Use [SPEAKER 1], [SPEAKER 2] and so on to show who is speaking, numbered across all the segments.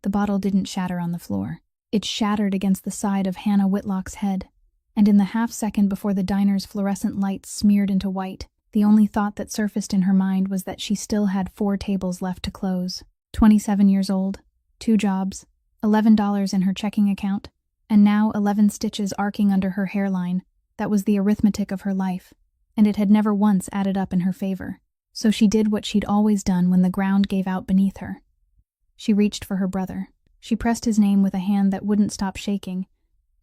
[SPEAKER 1] The bottle didn't shatter on the floor. It shattered against the side of Hannah Whitlock's head, and in the half-second before the diner's fluorescent lights smeared into white, the only thought that surfaced in her mind was that she still had 4 tables left to close. 27 years old, 2 jobs, $11 in her checking account, and now 11 stitches arcing under her hairline. That was the arithmetic of her life, and it had never once added up in her favor. So she did what she'd always done when the ground gave out beneath her. She reached for her brother. She pressed his name with a hand that wouldn't stop shaking,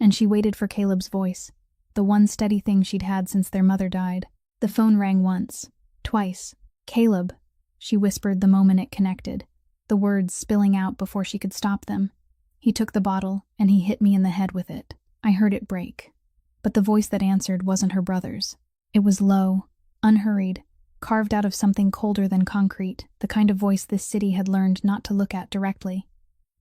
[SPEAKER 1] and she waited for Caleb's voice, the one steady thing she'd had since their mother died. The phone rang once, twice. "Caleb," she whispered the moment it connected, the words spilling out before she could stop them. "He took the bottle, and he hit me in the head with it. I heard it break." But the voice that answered wasn't her brother's. It was low, unhurried, carved out of something colder than concrete, the kind of voice this city had learned not to look at directly.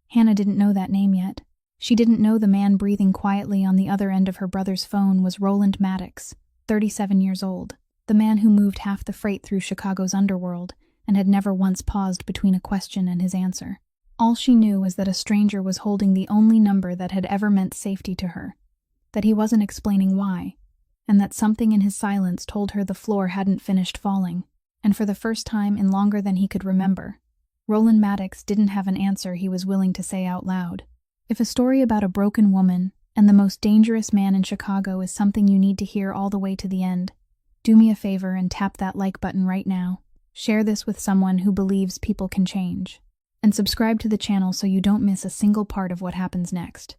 [SPEAKER 1] Hannah didn't know that name yet. She didn't know the man breathing quietly on the other end of her brother's phone was Roland Maddox, 37 years old, the man who moved half the freight through Chicago's underworld and had never once paused between a question and his answer. All she knew was that a stranger was holding the only number that had ever meant safety to her, that he wasn't explaining why, and that something in his silence told her the floor hadn't finished falling. And for the first time in longer than he could remember, Roland Maddox didn't have an answer he was willing to say out loud. If a story about a broken woman and the most dangerous man in Chicago is something you need to hear all the way to the end, do me a favor and tap that like button right now. Share this with someone who believes people can change. And subscribe to the channel so you don't miss a single part of what happens next.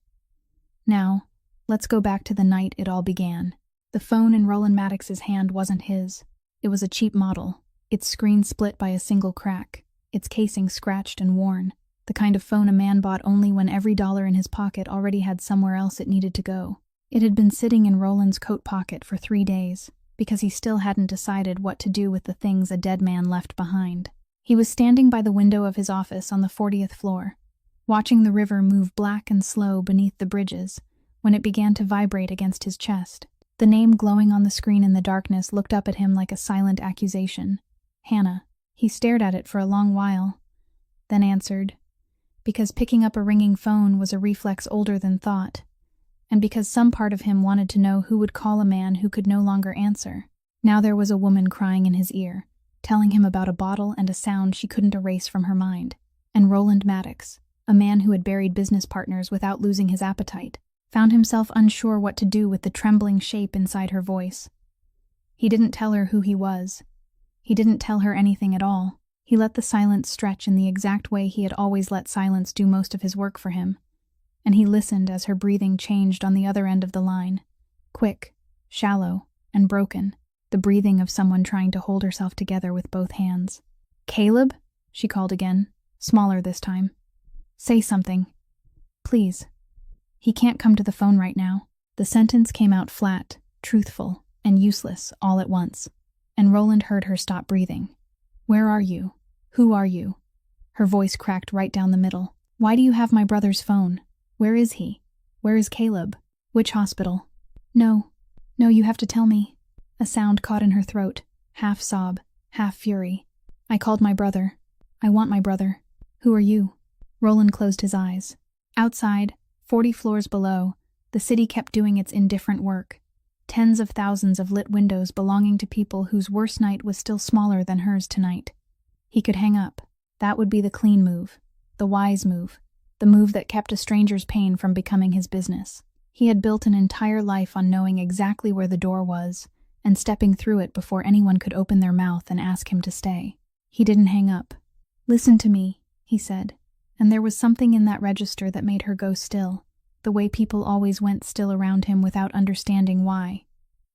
[SPEAKER 1] Now, let's go back to the night it all began. The phone in Roland Maddox's hand wasn't his. It was a cheap model, its screen split by a single crack, its casing scratched and worn, the kind of phone a man bought only when every dollar in his pocket already had somewhere else it needed to go. It had been sitting in Roland's coat pocket for 3 days, because he still hadn't decided what to do with the things a dead man left behind. He was standing by the window of his office on the 40th floor, watching the river move black and slow beneath the bridges, when it began to vibrate against his chest. The name glowing on the screen in the darkness looked up at him like a silent accusation. Hannah. He stared at it for a long while, then answered, because picking up a ringing phone was a reflex older than thought, and because some part of him wanted to know who would call a man who could no longer answer. Now there was a woman crying in his ear, telling him about a bottle and a sound she couldn't erase from her mind. And Roland Maddox, a man who had buried business partners without losing his appetite, found himself unsure what to do with the trembling shape inside her voice. He didn't tell her who he was. He didn't tell her anything at all. He let the silence stretch in the exact way he had always let silence do most of his work for him. And he listened as her breathing changed on the other end of the line. Quick, shallow, and broken. The breathing of someone trying to hold herself together with both hands. "Caleb?" she called again, smaller this time. "Say something. Please." "He can't come to the phone right now." The sentence came out flat, truthful, and useless all at once, and Roland heard her stop breathing. "Where are you? Who are you?" Her voice cracked right down the middle. "Why do you have my brother's phone? Where is he? Where is Caleb? Which hospital?" No, you have to tell me." A sound caught in her throat, half sob, half fury. "I called my brother. I want my brother." "Who are you?" Roland closed his eyes. Outside, 40 floors below, the city kept doing its indifferent work. Tens of thousands of lit windows belonging to people whose worst night was still smaller than hers tonight. He could hang up. That would be the clean move, the wise move, the move that kept a stranger's pain from becoming his business. He had built an entire life on knowing exactly where the door was and stepping through it before anyone could open their mouth and ask him to stay. He didn't hang up. "Listen to me," he said, and there was something in that register that made her go still, the way people always went still around him without understanding why.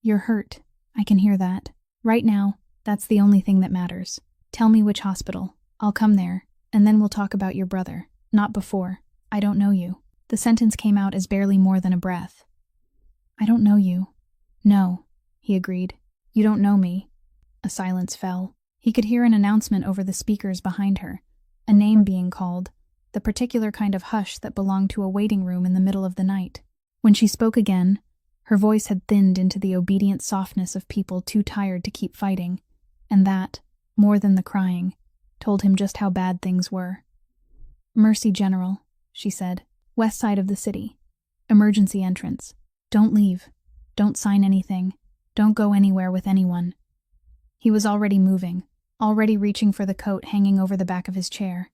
[SPEAKER 1] "You're hurt. I can hear that. Right now, that's the only thing that matters. Tell me which hospital. I'll come there, and then we'll talk about your brother. Not before. I don't know you." The sentence came out as barely more than a breath. "I don't know you." "No," he agreed. "You don't know me." A silence fell. He could hear an announcement over the speakers behind her, a name being called, the particular kind of hush that belonged to a waiting room in the middle of the night. When she spoke again, her voice had thinned into the obedient softness of people too tired to keep fighting, and that, more than the crying, told him just how bad things were. "Mercy, General. she said. West side of the city. Emergency entrance. Don't leave. Don't sign anything. Don't go anywhere with anyone. He was already moving, already reaching for the coat hanging over the back of his chair.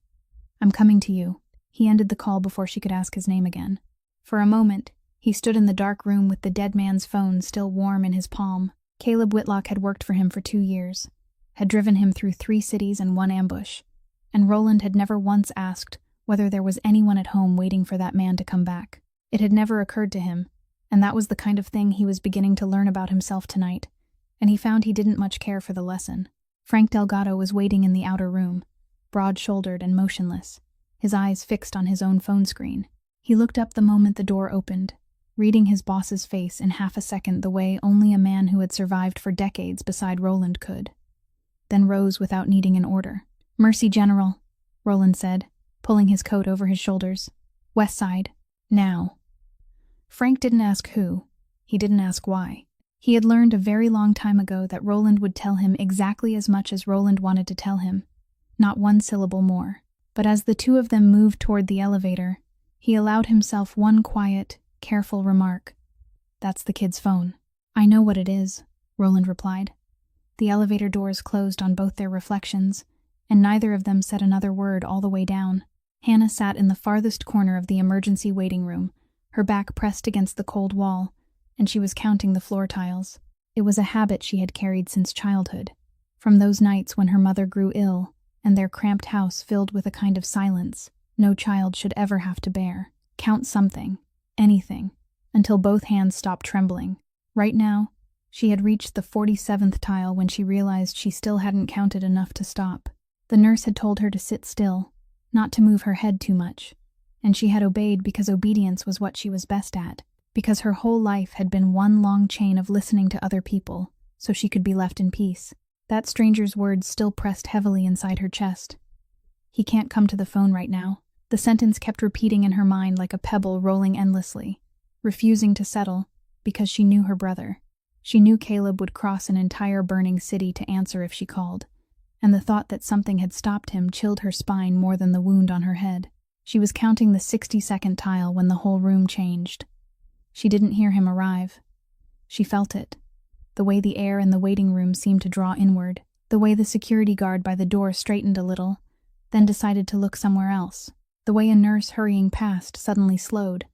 [SPEAKER 1] I'm coming to you. He ended the call before she could ask his name again. For a moment, he stood in the dark room with the dead man's phone still warm in his palm. Caleb Whitlock had worked for him for 2 years, had driven him through 3 cities and 1 ambush, and Roland had never once asked whether there was anyone at home waiting for that man to come back. It had never occurred to him, and that was the kind of thing he was beginning to learn about himself tonight, and he found he didn't much care for the lesson. Frank Delgado was waiting in the outer room, broad-shouldered and motionless, his eyes fixed on his own phone screen. He looked up the moment the door opened, reading his boss's face in half a second the way only a man who had survived for decades beside Roland could. Then rose without needing an order. Mercy, General, Roland said, pulling his coat over his shoulders. West side. Now. Frank didn't ask who. He didn't ask why. He had learned a very long time ago that Roland would tell him exactly as much as Roland wanted to tell him, not 1 syllable more. But as the 2 of them moved toward the elevator, he allowed himself one quiet, careful remark. That's the kid's phone. I know what it is, Roland replied. The elevator doors closed on both their reflections, and neither of them said another word all the way down. Hannah sat in the farthest corner of the emergency waiting room, her back pressed against the cold wall, and she was counting the floor tiles. It was a habit she had carried since childhood, from those nights when her mother grew ill and their cramped house filled with a kind of silence no child should ever have to bear. Count something, anything, until both hands stopped trembling. Right now, she had reached the 47th tile when she realized she still hadn't counted enough to stop. The nurse had told her to sit still, not to move her head too much, and she had obeyed because obedience was what she was best at, because her whole life had been one long chain of listening to other people, so she could be left in peace. That stranger's words still pressed heavily inside her chest. He can't come to the phone right now. The sentence kept repeating in her mind like a pebble rolling endlessly, refusing to settle, because she knew her brother. She knew Caleb would cross an entire burning city to answer if she called, and the thought that something had stopped him chilled her spine more than the wound on her head. She was counting the 60-second tile when the whole room changed. She didn't hear him arrive. She felt it. The way the air in the waiting room seemed to draw inward, the way the security guard by the door straightened a little, then decided to look somewhere else, the way a nurse hurrying past suddenly slowed,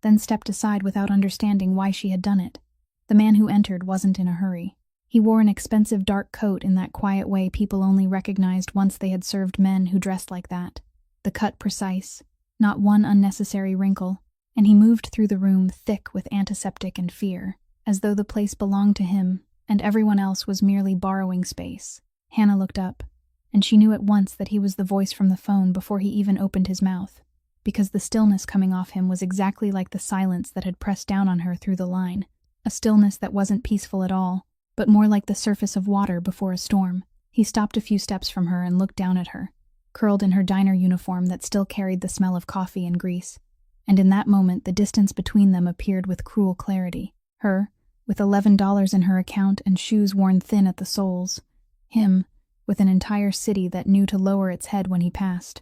[SPEAKER 1] then stepped aside without understanding why she had done it. The man who entered wasn't in a hurry. He wore an expensive dark coat in that quiet way people only recognized once they had served men who dressed like that. The cut precise, not one unnecessary wrinkle, and he moved through the room thick with antiseptic and fear, as though the place belonged to him and everyone else was merely borrowing space. Hannah looked up, and she knew at once that he was the voice from the phone before he even opened his mouth, because the stillness coming off him was exactly like the silence that had pressed down on her through the line, a stillness that wasn't peaceful at all, but more like the surface of water before a storm. He stopped a few steps from her and looked down at her, curled in her diner uniform that still carried the smell of coffee and grease, and in that moment the distance between them appeared with cruel clarity. Her, with $11 in her account and shoes worn thin at the soles. Him, with an entire city that knew to lower its head when he passed.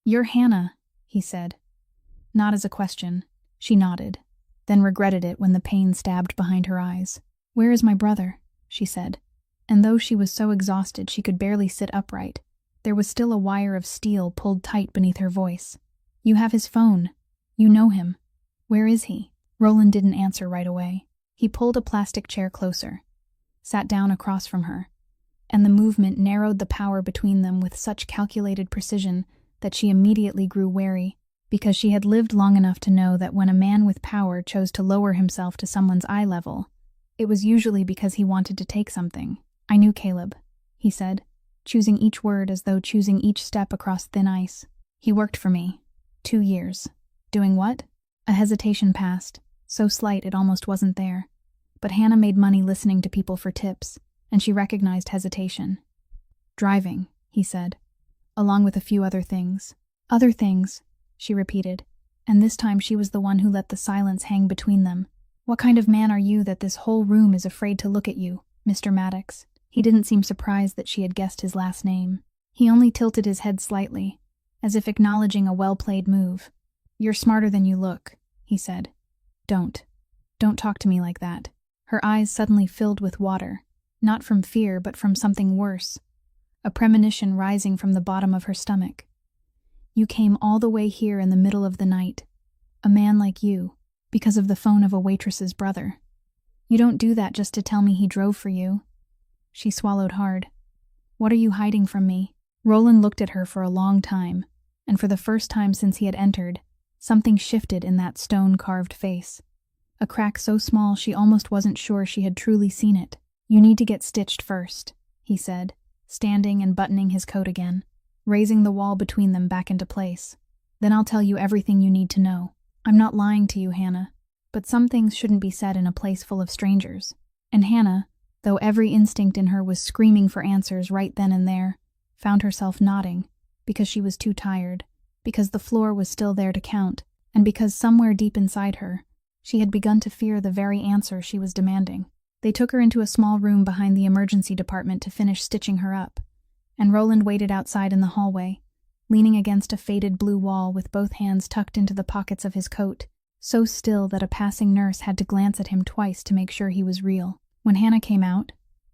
[SPEAKER 1] "You're Hannah," he said. Not as a question. She nodded, then regretted it when the pain stabbed behind her eyes. "Where is my brother?" she said. And though she was so exhausted she could barely sit upright, there was still a wire of steel pulled tight beneath her voice. "You have his phone. You know him. Where is he?" Roland didn't answer right away. He pulled a plastic chair closer, sat down across from her, and the movement narrowed the power between them with such calculated precision that she immediately grew wary, because she had lived long enough to know that when a man with power chose to lower himself to someone's eye level, it was usually because he wanted to take something. "I knew Caleb," he said, choosing each word as though choosing each step across thin ice. "He worked for me. 2 years. Doing what?" A hesitation passed, so slight it almost wasn't there. But Hannah made money listening to people for tips, and she recognized hesitation. "Driving," he said, along with a few other things. "Other things," she repeated, and this time she was the one who let the silence hang between them. "What kind of man are you that this whole room is afraid to look at you, Mr. Maddox?" He didn't seem surprised that she had guessed his last name. He only tilted his head slightly, as if acknowledging a well-played move. "You're smarter than you look," he said. Don't talk to me like that." Her eyes suddenly filled with water, not from fear but from something worse, a premonition rising from the bottom of her stomach. "You came all the way here in the middle of the night. A man like you, because of the phone of a waitress's brother. You don't do that just to tell me he drove for you." She swallowed hard. "What are you hiding from me?" Roland looked at her for a long time, and for the first time since he had entered, something shifted in that stone-carved face. A crack so small she almost wasn't sure she had truly seen it. "You need to get stitched first," he said, standing and buttoning his coat again, raising the wall between them back into place. "Then I'll tell you everything you need to know. I'm not lying to you, Hannah, but some things shouldn't be said in a place full of strangers." And Hannah, though every instinct in her was screaming for answers right then and there, found herself nodding, because she was too tired, because the floor was still there to count, and because somewhere deep inside her, she had begun to fear the very answer she was demanding. They took her into a small room behind the emergency department to finish stitching her up, and Roland waited outside in the hallway, leaning against a faded blue wall with both hands tucked into the pockets of his coat, so still that a passing nurse had to glance at him twice to make sure he was real. When Hannah came out,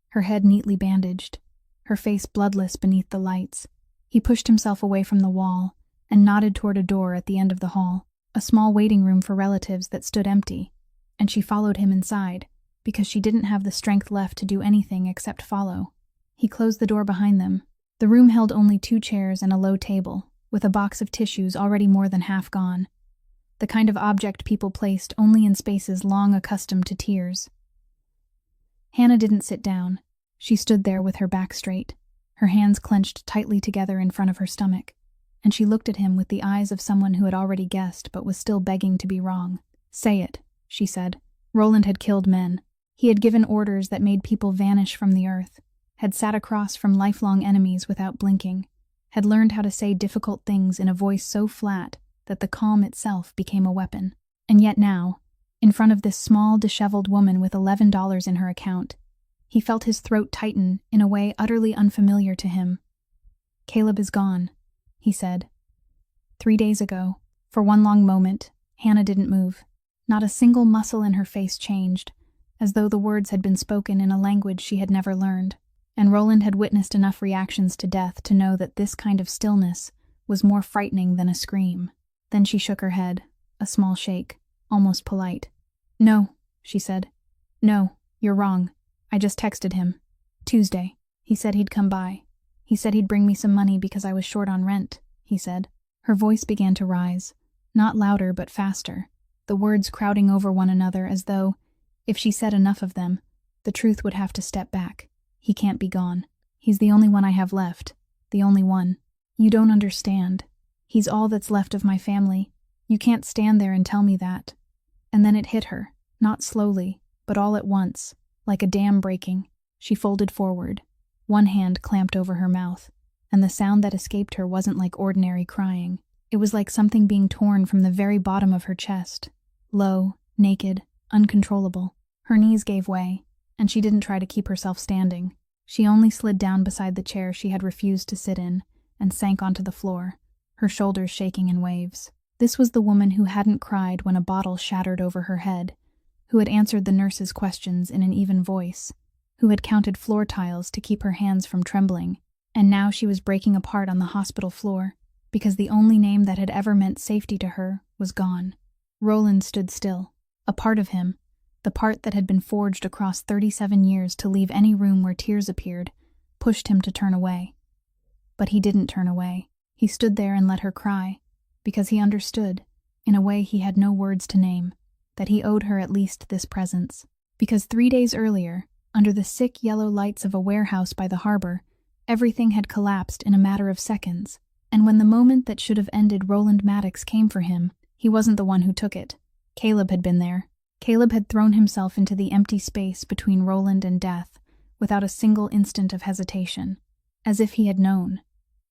[SPEAKER 1] her head neatly bandaged, her face bloodless beneath the lights, he pushed himself away from the wall and nodded toward a door at the end of the hall, a small waiting room for relatives that stood empty, and she followed him inside, because she didn't have the strength left to do anything except follow. He closed the door behind them. The room held only 2 chairs and a low table, with a box of tissues already more than half gone, the kind of object people placed only in spaces long accustomed to tears. Hannah didn't sit down. She stood there with her back straight, her hands clenched tightly together in front of her stomach, and she looked at him with the eyes of someone who had already guessed but was still begging to be wrong. "Say it," she said. Roland had killed men. He had given orders that made people vanish from the earth, had sat across from lifelong enemies without blinking, had learned how to say difficult things in a voice so flat that the calm itself became a weapon. And yet now, in front of this small, disheveled woman with $11 in her account, he felt his throat tighten in a way utterly unfamiliar to him. "Caleb is gone," he said. 3 days ago. For one long moment, Hannah didn't move. Not a single muscle in her face changed, as though the words had been spoken in a language she had never learned. And Roland had witnessed enough reactions to death to know that this kind of stillness was more frightening than a scream. Then she shook her head, a small shake, almost polite. "No," she said. "No, you're wrong. I just texted him. Tuesday. He said he'd come by. He said he'd bring me some money because I was short on rent," he said. Her voice began to rise, not louder but faster, the words crowding over one another as though, if she said enough of them, the truth would have to step back. "He can't be gone. He's the only one I have left. The only one. You don't understand. He's all that's left of my family. You can't stand there and tell me that." And then it hit her, not slowly, but all at once, like a dam breaking. She folded forward, one hand clamped over her mouth, and the sound that escaped her wasn't like ordinary crying. It was like something being torn from the very bottom of her chest, low, naked, uncontrollable. Her knees gave way, and she didn't try to keep herself standing. She only slid down beside the chair she had refused to sit in and sank onto the floor, her shoulders shaking in waves. This was the woman who hadn't cried when a bottle shattered over her head, who had answered the nurse's questions in an even voice, who had counted floor tiles to keep her hands from trembling, and now she was breaking apart on the hospital floor because the only name that had ever meant safety to her was gone. Roland stood still. A part of him, the part that had been forged across 37 years to leave any room where tears appeared, pushed him to turn away. But he didn't turn away. He stood there and let her cry, because he understood, in a way he had no words to name, that he owed her at least this presence. Because 3 days earlier, under the sick yellow lights of a warehouse by the harbor, everything had collapsed in a matter of seconds, and when the moment that should have ended Roland Maddox came for him, he wasn't the one who took it. Caleb had been there. Caleb had thrown himself into the empty space between Roland and death, without a single instant of hesitation, as if he had known,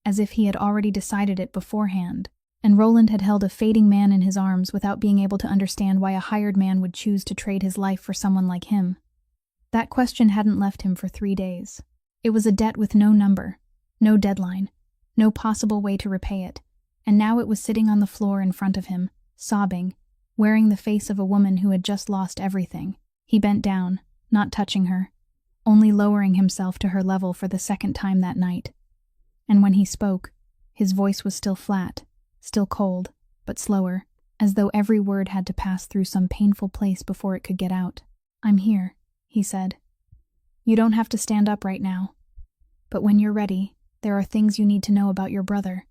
[SPEAKER 1] as if he had already decided it beforehand, and Roland had held a fading man in his arms without being able to understand why a hired man would choose to trade his life for someone like him. That question hadn't left him for 3 days. It was a debt with no number, no deadline, no possible way to repay it, and now it was sitting on the floor in front of him, sobbing, wearing the face of a woman who had just lost everything. He bent down, not touching her, only lowering himself to her level for the second time that night. And when he spoke, his voice was still flat, still cold, but slower, as though every word had to pass through some painful place before it could get out. "I'm here," he said. "You don't have to stand up right now. But when you're ready, there are things you need to know about your brother,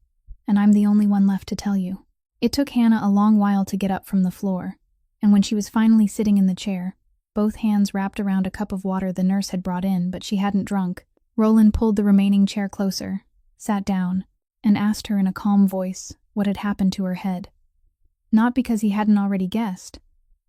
[SPEAKER 1] and I'm the only one left to tell you." It took Hannah a long while to get up from the floor, and when she was finally sitting in the chair, both hands wrapped around a cup of water the nurse had brought in but she hadn't drunk, Roland pulled the remaining chair closer, sat down, and asked her in a calm voice what had happened to her head. Not because he hadn't already guessed,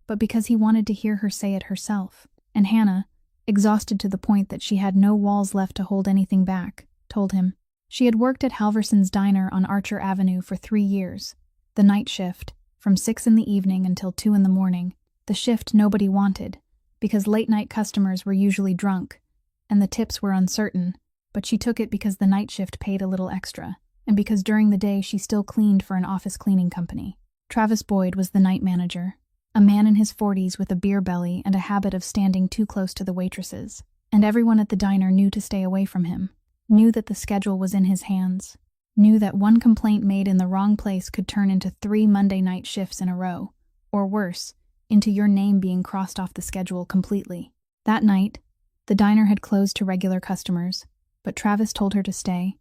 [SPEAKER 1] but because he wanted to hear her say it herself. And Hannah, exhausted to the point that she had no walls left to hold anything back, told him. She had worked at Halverson's Diner on Archer Avenue for 3 years, the night shift, from 6 in the evening until 2 in the morning, the shift nobody wanted, because late-night customers were usually drunk, and the tips were uncertain, but she took it because the night shift paid a little extra, and because during the day she still cleaned for an office cleaning company. Travis Boyd was the night manager, a man in his 40s with a beer belly and a habit of standing too close to the waitresses, and everyone at the diner knew to stay away from him, knew that the schedule was in his hands, knew that one complaint made in the wrong place could turn into 3 Monday night shifts in a row, or worse, into your name being crossed off the schedule completely. That night, the diner had closed to regular customers, but Travis told her to stay,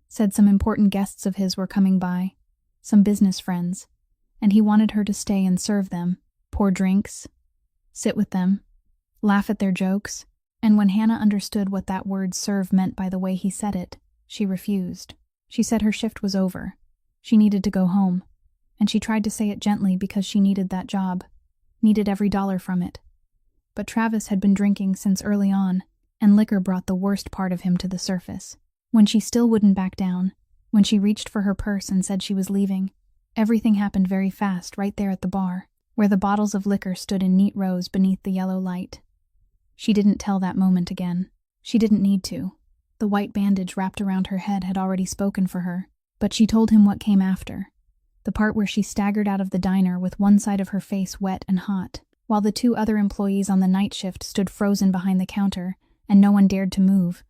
[SPEAKER 1] said some important guests of his were coming by, some business friends, and he wanted her to stay and serve them, pour drinks, sit with them, laugh at their jokes, and when Hannah understood what that word serve meant by the way he said it, she refused. She said her shift was over. She needed to go home, and she tried to say it gently because she needed that job, needed every dollar from it. But Travis had been drinking since early on, and liquor brought the worst part of him to the surface. When she still wouldn't back down, when she reached for her purse and said she was leaving, everything happened very fast right there at the bar, where the bottles of liquor stood in neat rows beneath the yellow light. She didn't tell that moment again. She didn't need to. The white bandage wrapped around her head had already spoken for her, but she told him what came after. The part where she staggered out of the diner with one side of her face wet and hot, while the 2 other employees on the night shift stood frozen behind the counter, and no one dared to move.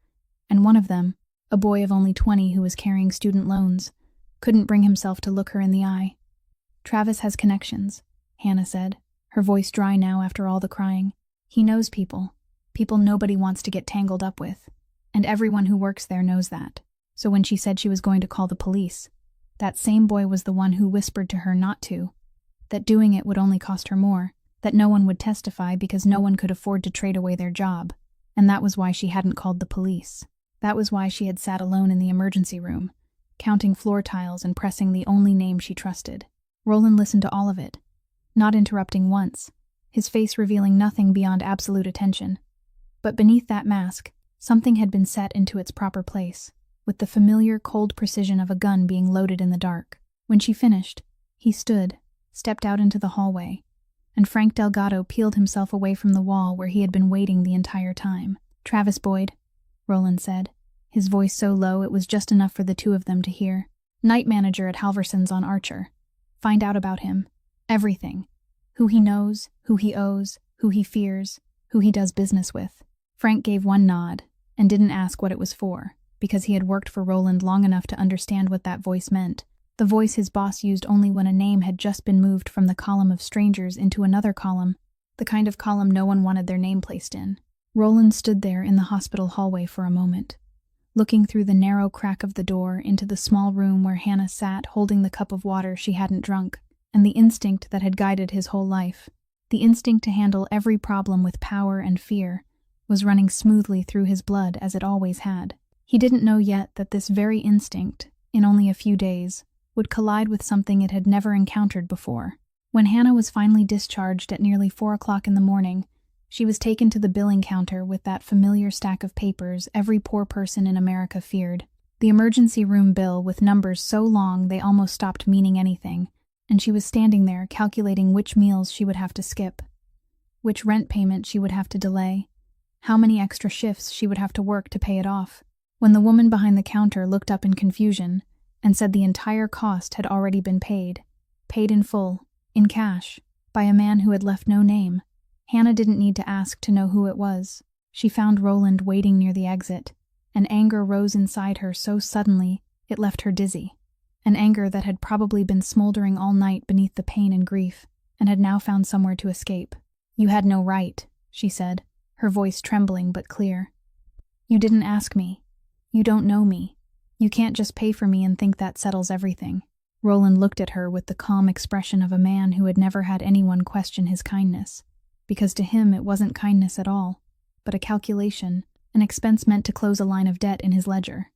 [SPEAKER 1] And one of them, a boy of only 20 who was carrying student loans, couldn't bring himself to look her in the eye. "Travis has connections," Hannah said, her voice dry now after all the crying. "He knows people nobody wants to get tangled up with, and everyone who works there knows that." So when she said she was going to call the police, that same boy was the one who whispered to her not to, that doing it would only cost her more, that no one would testify because no one could afford to trade away their job, and that was why she hadn't called the police. That was why she had sat alone in the emergency room, counting floor tiles and pressing the only name she trusted. Roland listened to all of it, not interrupting once, his face revealing nothing beyond absolute attention. But beneath that mask, something had been set into its proper place, with the familiar cold precision of a gun being loaded in the dark. When she finished, he stood, stepped out into the hallway, and Frank Delgado peeled himself away from the wall where he had been waiting the entire time. "Travis Boyd," Roland said, his voice so low it was just enough for the 2 of them to hear. "Night manager at Halverson's on Archer. Find out about him. Everything. Who he knows, who he owes, who he fears, who he does business with." Frank gave one nod, and didn't ask what it was for, because he had worked for Roland long enough to understand what that voice meant. The voice his boss used only when a name had just been moved from the column of strangers into another column, the kind of column no one wanted their name placed in. Roland stood there in the hospital hallway for a moment, looking through the narrow crack of the door into the small room where Hannah sat holding the cup of water she hadn't drunk, and the instinct that had guided his whole life, the instinct to handle every problem with power and fear, was running smoothly through his blood as it always had. He didn't know yet that this very instinct, in only a few days, would collide with something it had never encountered before. When Hannah was finally discharged at nearly 4 o'clock in the morning, she was taken to the billing counter with that familiar stack of papers every poor person in America feared. The emergency room bill with numbers so long they almost stopped meaning anything, and she was standing there calculating which meals she would have to skip, which rent payment she would have to delay, how many extra shifts she would have to work to pay it off, when the woman behind the counter looked up in confusion and said the entire cost had already been paid in full, In cash, by a man who had left no name. Hannah didn't need to ask to know who it was. She found Roland waiting near the exit, and anger rose inside her so suddenly it left her dizzy. An anger that had probably been smoldering all night beneath the pain and grief, and had now found somewhere to escape. "You had no right," she said, her voice trembling but clear. "You didn't ask me. You don't know me. You can't just pay for me and think that settles everything." Roland looked at her with the calm expression of a man who had never had anyone question his kindness, because to him it wasn't kindness at all, but a calculation, an expense meant to close a line of debt in his ledger.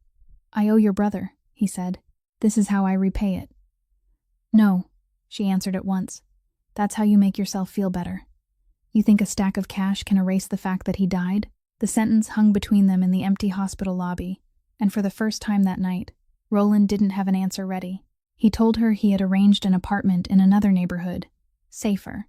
[SPEAKER 1] "I owe your brother," he said. "This is how I repay it." "No," she answered at once. "That's how you make yourself feel better. You think a stack of cash can erase the fact that he died?" The sentence hung between them in the empty hospital lobby, and for the first time that night, Roland didn't have an answer ready. He told her he had arranged an apartment in another neighborhood, safer,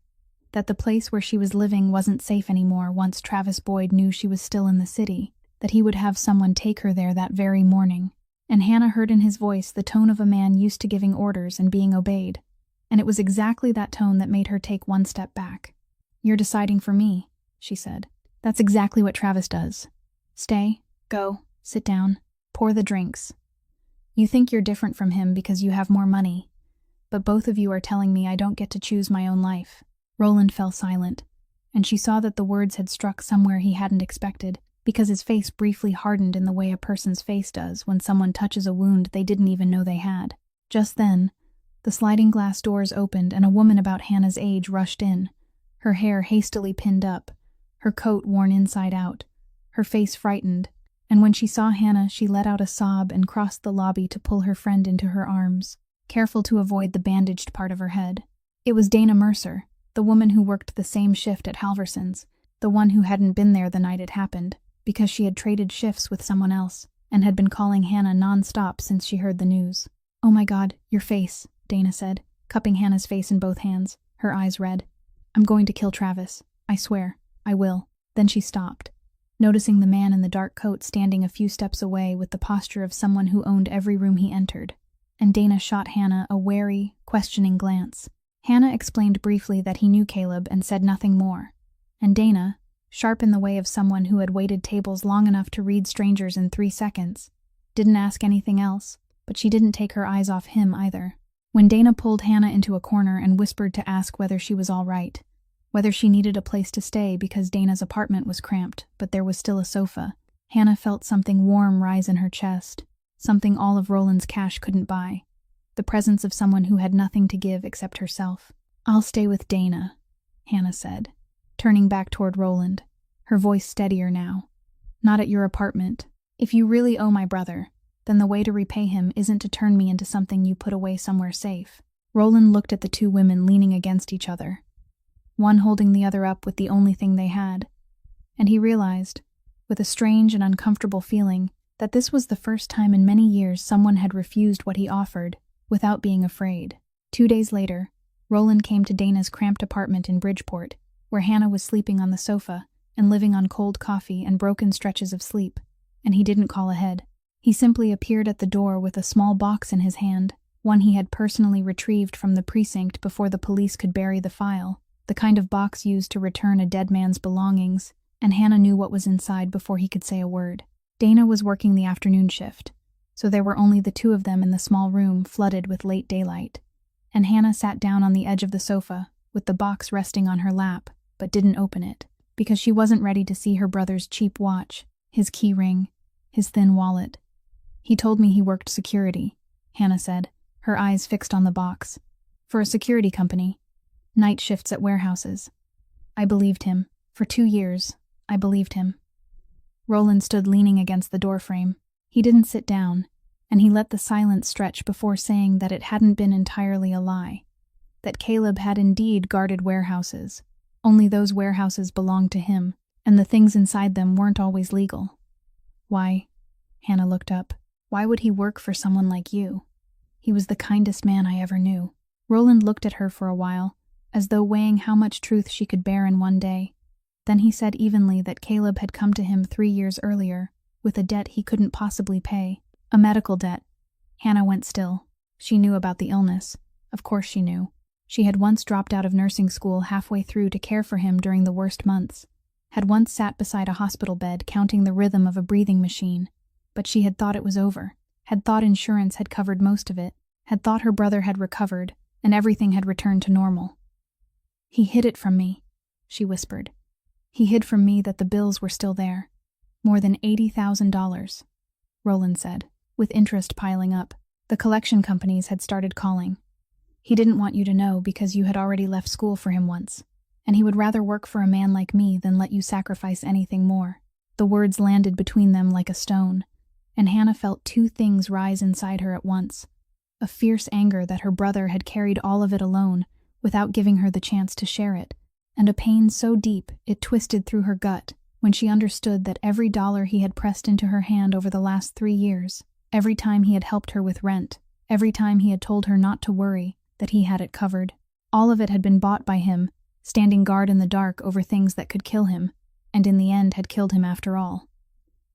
[SPEAKER 1] that the place where she was living wasn't safe anymore once Travis Boyd knew she was still in the city, that he would have someone take her there that very morning. And Hannah heard in his voice the tone of a man used to giving orders and being obeyed, and it was exactly that tone that made her take one step back. "You're deciding for me," she said. "That's exactly what Travis does. Stay, go, sit down, pour the drinks. You think you're different from him because you have more money, but both of you are telling me I don't get to choose my own life." Roland fell silent, and she saw that the words had struck somewhere he hadn't expected, because his face briefly hardened in the way a person's face does when someone touches a wound they didn't even know they had. Just then, the sliding glass doors opened and a woman about Hannah's age rushed in, her hair hastily pinned up, her coat worn inside out, her face frightened, and when she saw Hannah she let out a sob and crossed the lobby to pull her friend into her arms, careful to avoid the bandaged part of her head. It was Dana Mercer, the woman who worked the same shift at Halverson's, the one who hadn't been there the night it happened, because she had traded shifts with someone else, and had been calling Hannah non-stop since she heard the news. "Oh my God, your face," Dana said, cupping Hannah's face in both hands, her eyes red. "I'm going to kill Travis. I swear, I will." Then she stopped, noticing the man in the dark coat standing a few steps away with the posture of someone who owned every room he entered, and Dana shot Hannah a wary, questioning glance. Hannah explained briefly that he knew Caleb and said nothing more, and Dana, sharp in the way of someone who had waited tables long enough to read strangers in 3 seconds, didn't ask anything else, but she didn't take her eyes off him either. When Dana pulled Hannah into a corner and whispered to ask whether she was all right, whether she needed a place to stay because Dana's apartment was cramped, but there was still a sofa, Hannah felt something warm rise in her chest, something all of Roland's cash couldn't buy, the presence of someone who had nothing to give except herself. "I'll stay with Dana," Hannah said, turning back toward Roland, her voice steadier now. "Not at your apartment. If you really owe my brother, then the way to repay him isn't to turn me into something you put away somewhere safe." Roland looked at the two women leaning against each other, one holding the other up with the only thing they had, and he realized, with a strange and uncomfortable feeling, that this was the first time in many years someone had refused what he offered without being afraid. 2 days later, Roland came to Dana's cramped apartment in Bridgeport, where Hannah was sleeping on the sofa and living on cold coffee and broken stretches of sleep, and he didn't call ahead. He simply appeared at the door with a small box in his hand, one he had personally retrieved from the precinct before the police could bury the file, the kind of box used to return a dead man's belongings, and Hannah knew what was inside before he could say a word. Dana was working the afternoon shift, so there were only the two of them in the small room flooded with late daylight, and Hannah sat down on the edge of the sofa, with the box resting on her lap, but didn't open it, because she wasn't ready to see her brother's cheap watch, his key ring, his thin wallet. "He told me he worked security," Hannah said, her eyes fixed on the box. "For a security company. Night shifts at warehouses. I believed him. For 2 years, I believed him." Roland stood leaning against the doorframe. He didn't sit down, and he let the silence stretch before saying that it hadn't been entirely a lie, that Caleb had indeed guarded warehouses. Only those warehouses belonged to him, and the things inside them weren't always legal. "Why?" Hannah looked up. "Why would he work for someone like you? He was the kindest man I ever knew." Roland looked at her for a while, as though weighing how much truth she could bear in one day. Then he said evenly that Caleb had come to him 3 years earlier, with a debt he couldn't possibly pay. A medical debt. Hannah went still. She knew about the illness. Of course she knew. She had once dropped out of nursing school halfway through to care for him during the worst months, had once sat beside a hospital bed counting the rhythm of a breathing machine, but she had thought it was over, had thought insurance had covered most of it, had thought her brother had recovered, and everything had returned to normal. "He hid it from me," she whispered. "He hid from me that the bills were still there. More than $80,000, Roland said, with interest piling up. The collection companies had started calling. "He didn't want you to know because you had already left school for him once, and he would rather work for a man like me than let you sacrifice anything more." The words landed between them like a stone, and Hannah felt two things rise inside her at once. A fierce anger that her brother had carried all of it alone, without giving her the chance to share it, and a pain so deep it twisted through her gut when she understood that every dollar he had pressed into her hand over the last 3 years, every time he had helped her with rent, every time he had told her not to worry, that he had it covered, all of it had been bought by him, standing guard in the dark over things that could kill him, and in the end had killed him after all.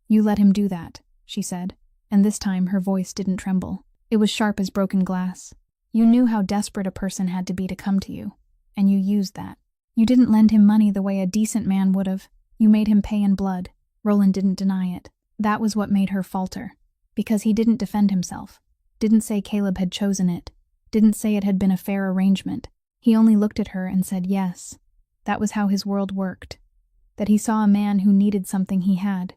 [SPEAKER 1] "You let him do that," she said, and this time her voice didn't tremble. It was sharp as broken glass. "You knew how desperate a person had to be to come to you, and you used that. You didn't lend him money the way a decent man would have. You made him pay in blood." Roland didn't deny it. That was what made her falter, because he didn't defend himself, didn't say Caleb had chosen it, didn't say it had been a fair arrangement. He only looked at her and said yes. That was how his world worked. That he saw a man who needed something he had,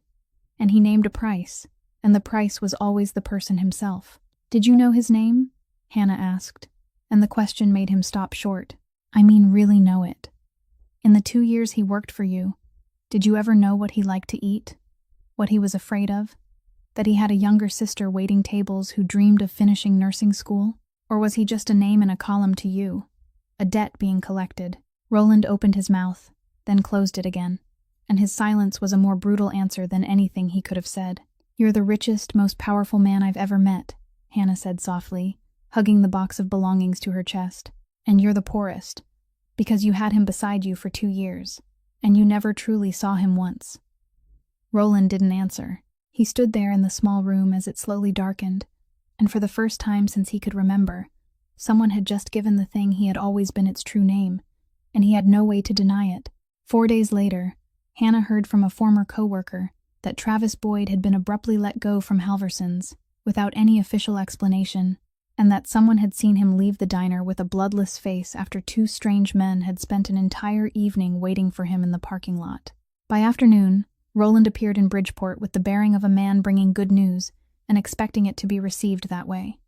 [SPEAKER 1] and he named a price, and the price was always the person himself. "Did you know his name?" Hannah asked, and the question made him stop short. "I mean really know it. In the 2 years he worked for you, did you ever know what he liked to eat? What he was afraid of? That he had a younger sister waiting tables who dreamed of finishing nursing school? Or was he just a name in a column to you? A debt being collected?" Roland opened his mouth, then closed it again, and his silence was a more brutal answer than anything he could have said. "You're the richest, most powerful man I've ever met," Hannah said softly, hugging the box of belongings to her chest. "And you're the poorest, because you had him beside you for 2 years, and you never truly saw him once." Roland didn't answer. He stood there in the small room as it slowly darkened, and for the first time since he could remember, someone had just given the thing he had always been its true name, and he had no way to deny it. 4 days later, Hannah heard from a former co-worker that Travis Boyd had been abruptly let go from Halverson's, without any official explanation, and that someone had seen him leave the diner with a bloodless face after 2 strange men had spent an entire evening waiting for him in the parking lot. By afternoon, Roland appeared in Bridgeport with the bearing of a man bringing good news and expecting it to be received that way.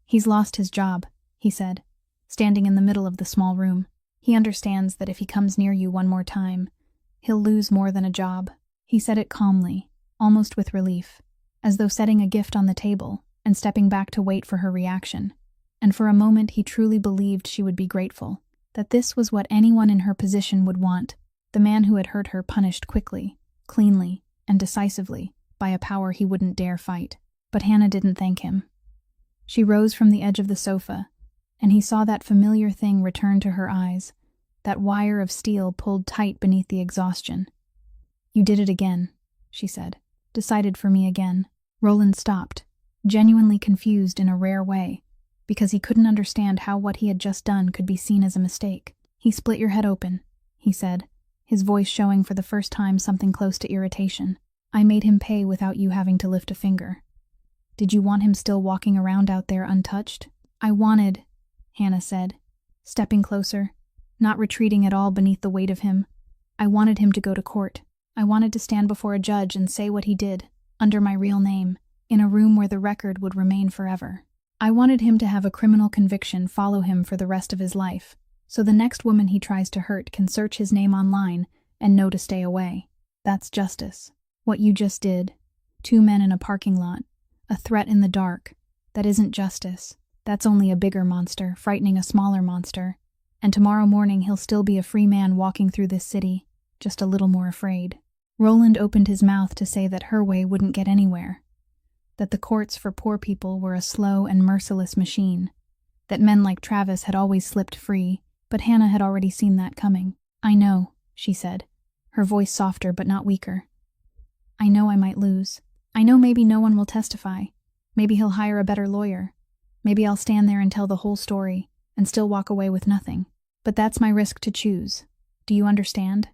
[SPEAKER 1] "He's lost his job," he said, standing in the middle of the small room. "He understands that if he comes near you one more time, he'll lose more than a job." He said it calmly, almost with relief, as though setting a gift on the table and stepping back to wait for her reaction. And for a moment he truly believed she would be grateful, that this was what anyone in her position would want, the man who had hurt her punished quickly, cleanly, and decisively by a power he wouldn't dare fight. But Hannah didn't thank him. She rose from the edge of the sofa, and he saw that familiar thing return to her eyes, that wire of steel pulled tight beneath the exhaustion. "You did it again," she said. "Decided for me again." Roland stopped, genuinely confused in a rare way, because he couldn't understand how what he had just done could be seen as a mistake. "He split your head open," he said, his voice showing for the first time something close to irritation. "I made him pay without you having to lift a finger. Did you want him still walking around out there untouched?" "I wanted," Hannah said, stepping closer, not retreating at all beneath the weight of him. "I wanted him to go to court. I wanted to stand before a judge and say what he did, under my real name, in a room where the record would remain forever. I wanted him to have a criminal conviction follow him for the rest of his life, so the next woman he tries to hurt can search his name online and know to stay away. That's justice. What you just did, 2 men in a parking lot, a threat in the dark, that isn't justice. That's only a bigger monster, frightening a smaller monster. And tomorrow morning he'll still be a free man walking through this city, just a little more afraid." Roland opened his mouth to say that her way wouldn't get anywhere, that the courts for poor people were a slow and merciless machine, that men like Travis had always slipped free, but Hannah had already seen that coming. "I know," she said, her voice softer but not weaker. "I know I might lose. I know maybe no one will testify. Maybe he'll hire a better lawyer. Maybe I'll stand there and tell the whole story. and still walk away with nothing. But that's my risk to choose. Do you understand?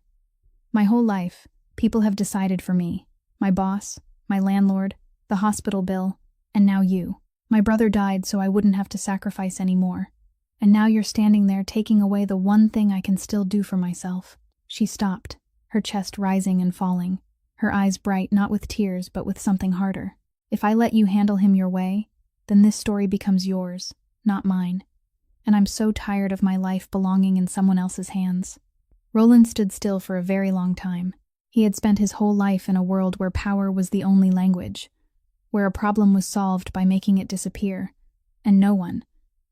[SPEAKER 1] My whole life, people have decided for me. My boss, my landlord, the hospital bill, and now you. My brother died so I wouldn't have to sacrifice anymore. And now you're standing there taking away the one thing I can still do for myself. She stopped, her chest rising and falling, her eyes bright not with tears but with something harder. If I let you handle him your way, then this story becomes yours, not mine. And I'm so tired of my life belonging in someone else's hands. Roland stood still for a very long time. He had spent his whole life in a world where power was the only language, where a problem was solved by making it disappear, and no one,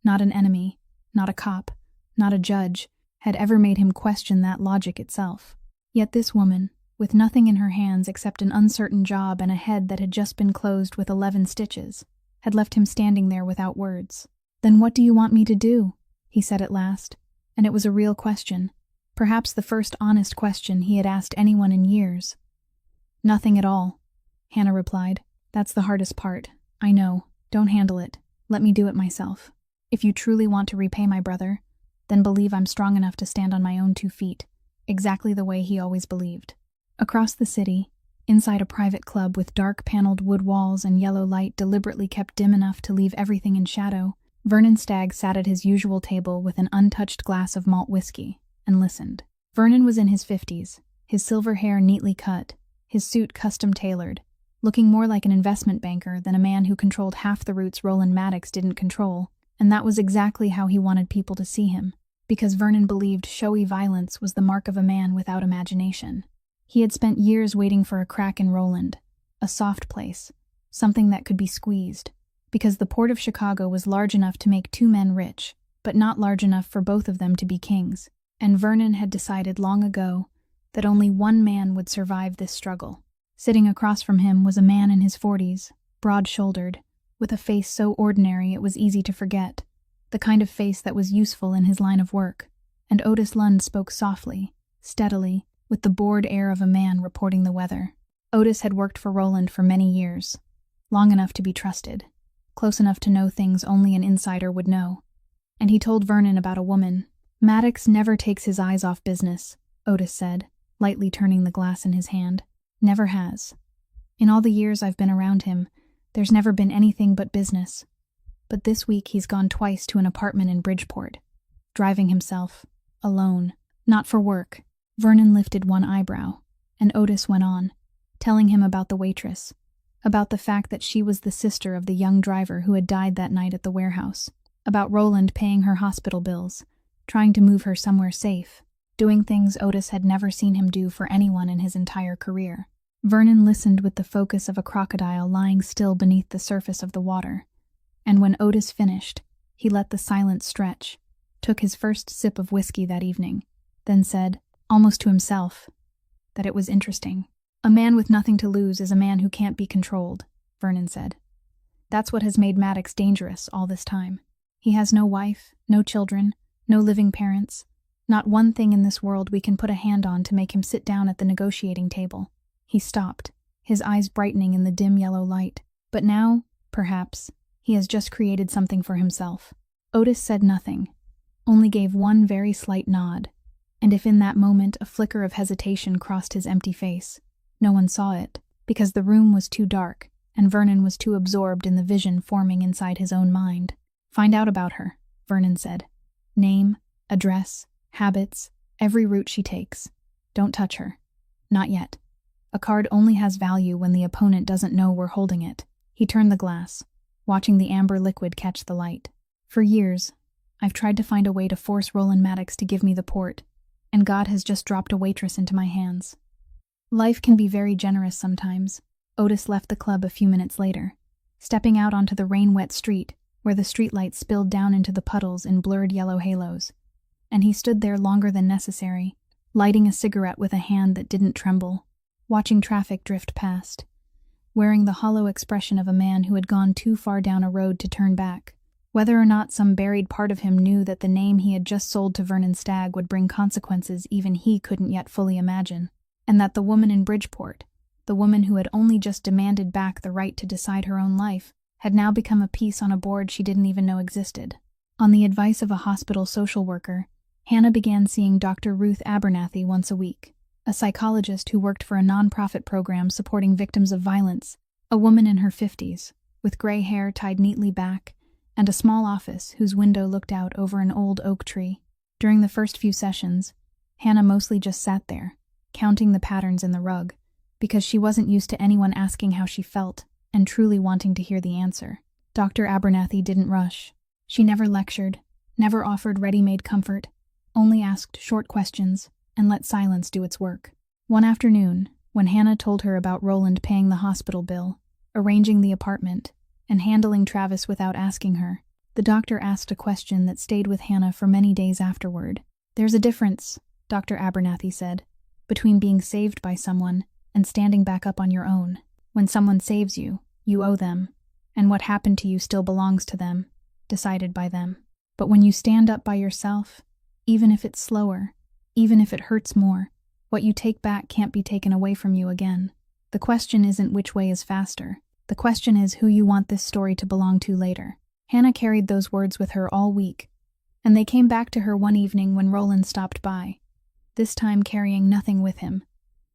[SPEAKER 1] not an enemy, not a cop, not a judge, had ever made him question that logic itself. Yet this woman, with nothing in her hands except an uncertain job and a head that had just been closed with 11 stitches, had left him standing there without words. "Then what do you want me to do?" he said at last, and it was a real question, perhaps the first honest question he had asked anyone in years. "Nothing at all," Hannah replied. "That's the hardest part. I know. Don't handle it. Let me do it myself. If you truly want to repay my brother, then believe I'm strong enough to stand on my own 2 feet, exactly the way he always believed." Across the city, inside a private club with dark paneled wood walls and yellow light deliberately kept dim enough to leave everything in shadow, Vernon Stagg sat at his usual table with an untouched glass of malt whiskey and listened. Vernon was in his 50s, his silver hair neatly cut, his suit custom-tailored, looking more like an investment banker than a man who controlled half the routes Roland Maddox didn't control, and that was exactly how he wanted people to see him, because Vernon believed showy violence was the mark of a man without imagination. He had spent years waiting for a crack in Roland, a soft place, something that could be squeezed, because the port of Chicago was large enough to make 2 men rich, but not large enough for both of them to be kings, and Vernon had decided long ago that only one man would survive this struggle. Sitting across from him was a man in his 40s, broad-shouldered, with a face so ordinary it was easy to forget, the kind of face that was useful in his line of work, and Otis Lund spoke softly, steadily, with the bored air of a man reporting the weather. Otis had worked for Roland for many years, long enough to be trusted, close enough to know things only an insider would know. And he told Vernon about a woman. "Maddox never takes his eyes off business," Otis said, lightly turning the glass in his hand. "Never has. In all the years I've been around him, there's never been anything but business. But this week he's gone twice to an apartment in Bridgeport, driving himself, alone, not for work." Vernon lifted one eyebrow, and Otis went on, telling him about the waitress, about the fact that she was the sister of the young driver who had died that night at the warehouse, about Roland paying her hospital bills, trying to move her somewhere safe, doing things Otis had never seen him do for anyone in his entire career. Vernon listened with the focus of a crocodile lying still beneath the surface of the water, and when Otis finished, he let the silence stretch, took his first sip of whiskey that evening, then said, almost to himself, that it was interesting. "A man with nothing to lose is a man who can't be controlled," Vernon said. "That's what has made Maddox dangerous all this time. He has no wife, no children, no living parents, not one thing in this world we can put a hand on to make him sit down at the negotiating table." He stopped, his eyes brightening in the dim yellow light. "But now, perhaps, he has just created something for himself." Otis said nothing, only gave one very slight nod, and if in that moment a flicker of hesitation crossed his empty face, no one saw it, because the room was too dark, and Vernon was too absorbed in the vision forming inside his own mind. "Find out about her," Vernon said. "Name, address, habits, every route she takes. Don't touch her. Not yet. A card only has value when the opponent doesn't know we're holding it." He turned the glass, watching the amber liquid catch the light. "For years, I've tried to find a way to force Roland Maddox to give me the port, and God has just dropped a waitress into my hands. Life can be very generous sometimes." Otis left the club a few minutes later, stepping out onto the rain-wet street where the streetlights spilled down into the puddles in blurred yellow halos, and he stood there longer than necessary, lighting a cigarette with a hand that didn't tremble, watching traffic drift past, wearing the hollow expression of a man who had gone too far down a road to turn back. Whether or not some buried part of him knew that the name he had just sold to Vernon Stagg would bring consequences even he couldn't yet fully imagine, and that the woman in Bridgeport, the woman who had only just demanded back the right to decide her own life, had now become a piece on a board she didn't even know existed. On the advice of a hospital social worker, Hannah began seeing Dr. Ruth Abernathy once a week, a psychologist who worked for a nonprofit program supporting victims of violence, a woman in her 50s, with gray hair tied neatly back, and a small office whose window looked out over an old oak tree. During the first few sessions, Hannah mostly just sat there, counting the patterns in the rug, because she wasn't used to anyone asking how she felt and truly wanting to hear the answer. Dr. Abernathy didn't rush. She never lectured, never offered ready-made comfort, only asked short questions and let silence do its work. One afternoon, when Hannah told her about Roland paying the hospital bill, arranging the apartment, and handling Travis without asking her, the doctor asked a question that stayed with Hannah for many days afterward. "There's a difference," Dr. Abernathy said, "between being saved by someone and standing back up on your own. When someone saves you, you owe them, and what happened to you still belongs to them, decided by them. But when you stand up by yourself, even if it's slower, even if it hurts more, what you take back can't be taken away from you again. The question isn't which way is faster. The question is who you want this story to belong to later." Hannah carried those words with her all week, and they came back to her one evening when Roland stopped by, this time carrying nothing with him.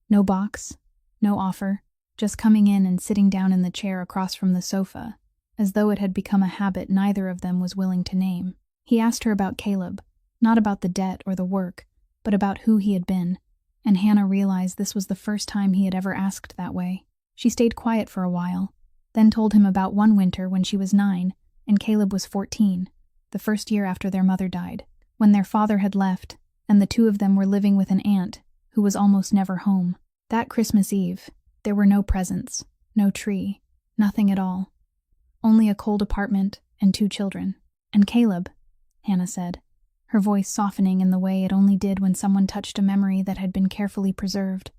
[SPEAKER 1] No box, no offer, just coming in and sitting down in the chair across from the sofa, as though it had become a habit neither of them was willing to name. He asked her about Caleb, not about the debt or the work, but about who he had been, and Hannah realized this was the first time he had ever asked that way. She stayed quiet for a while, then told him about one winter when she was 9 and Caleb was 14, the first year after their mother died, when their father had left and the two of them were living with an aunt who was almost never home. That Christmas Eve, there were no presents, no tree, nothing at all. Only a cold apartment and 2 children. "And Caleb," Hannah said, her voice softening in the way it only did when someone touched a memory that had been carefully preserved.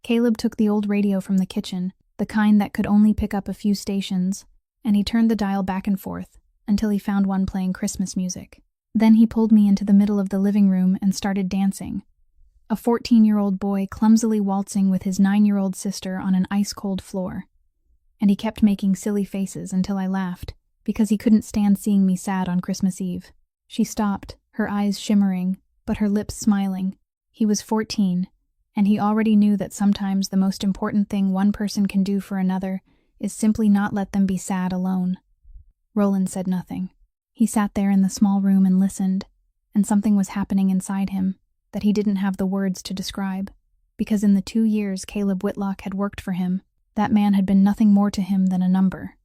[SPEAKER 1] Caleb took the old radio from the kitchen, the kind that could only pick up a few stations, and he turned the dial back and forth until he found one playing Christmas music. Then he pulled me into the middle of the living room and started dancing. A 14-year-old boy clumsily waltzing with his 9-year-old sister on an ice-cold floor. And he kept making silly faces until I laughed, because he couldn't stand seeing me sad on Christmas Eve. She stopped, her eyes shimmering, but her lips smiling. He was 14, and he already knew that sometimes the most important thing one person can do for another is simply not let them be sad alone. Roland said nothing. He sat there in the small room and listened, and something was happening inside him that he didn't have the words to describe, because in the 2 years Caleb Whitlock had worked for him, that man had been nothing more to him than a number.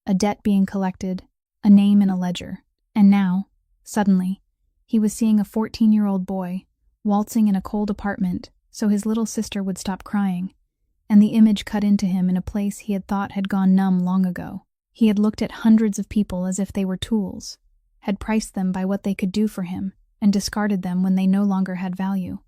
[SPEAKER 1] A debt being collected, a name in a ledger, and now, suddenly, he was seeing a 14-year-old boy waltzing in a cold apartment so his little sister would stop crying, and the image cut into him in a place he had thought had gone numb long ago. He had looked at hundreds of people as if they were tools, had priced them by what they could do for him, and discarded them when they no longer had value.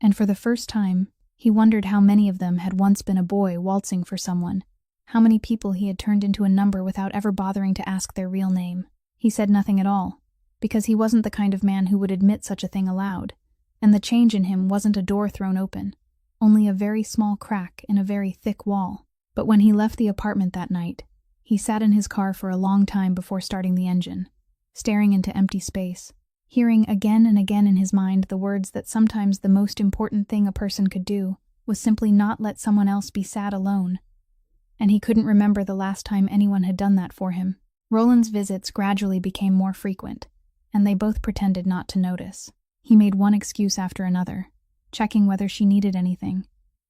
[SPEAKER 1] And for the first time, he wondered how many of them had once been a boy waltzing for someone, how many people he had turned into a number without ever bothering to ask their real name. He said nothing at all, because he wasn't the kind of man who would admit such a thing aloud, and the change in him wasn't a door thrown open, only a very small crack in a very thick wall. But when he left the apartment that night, he sat in his car for a long time before starting the engine, staring into empty space, hearing again and again in his mind the words that sometimes the most important thing a person could do was simply not let someone else be sad alone. And he couldn't remember the last time anyone had done that for him. Roland's visits gradually became more frequent, and they both pretended not to notice. He made one excuse after another, checking whether she needed anything,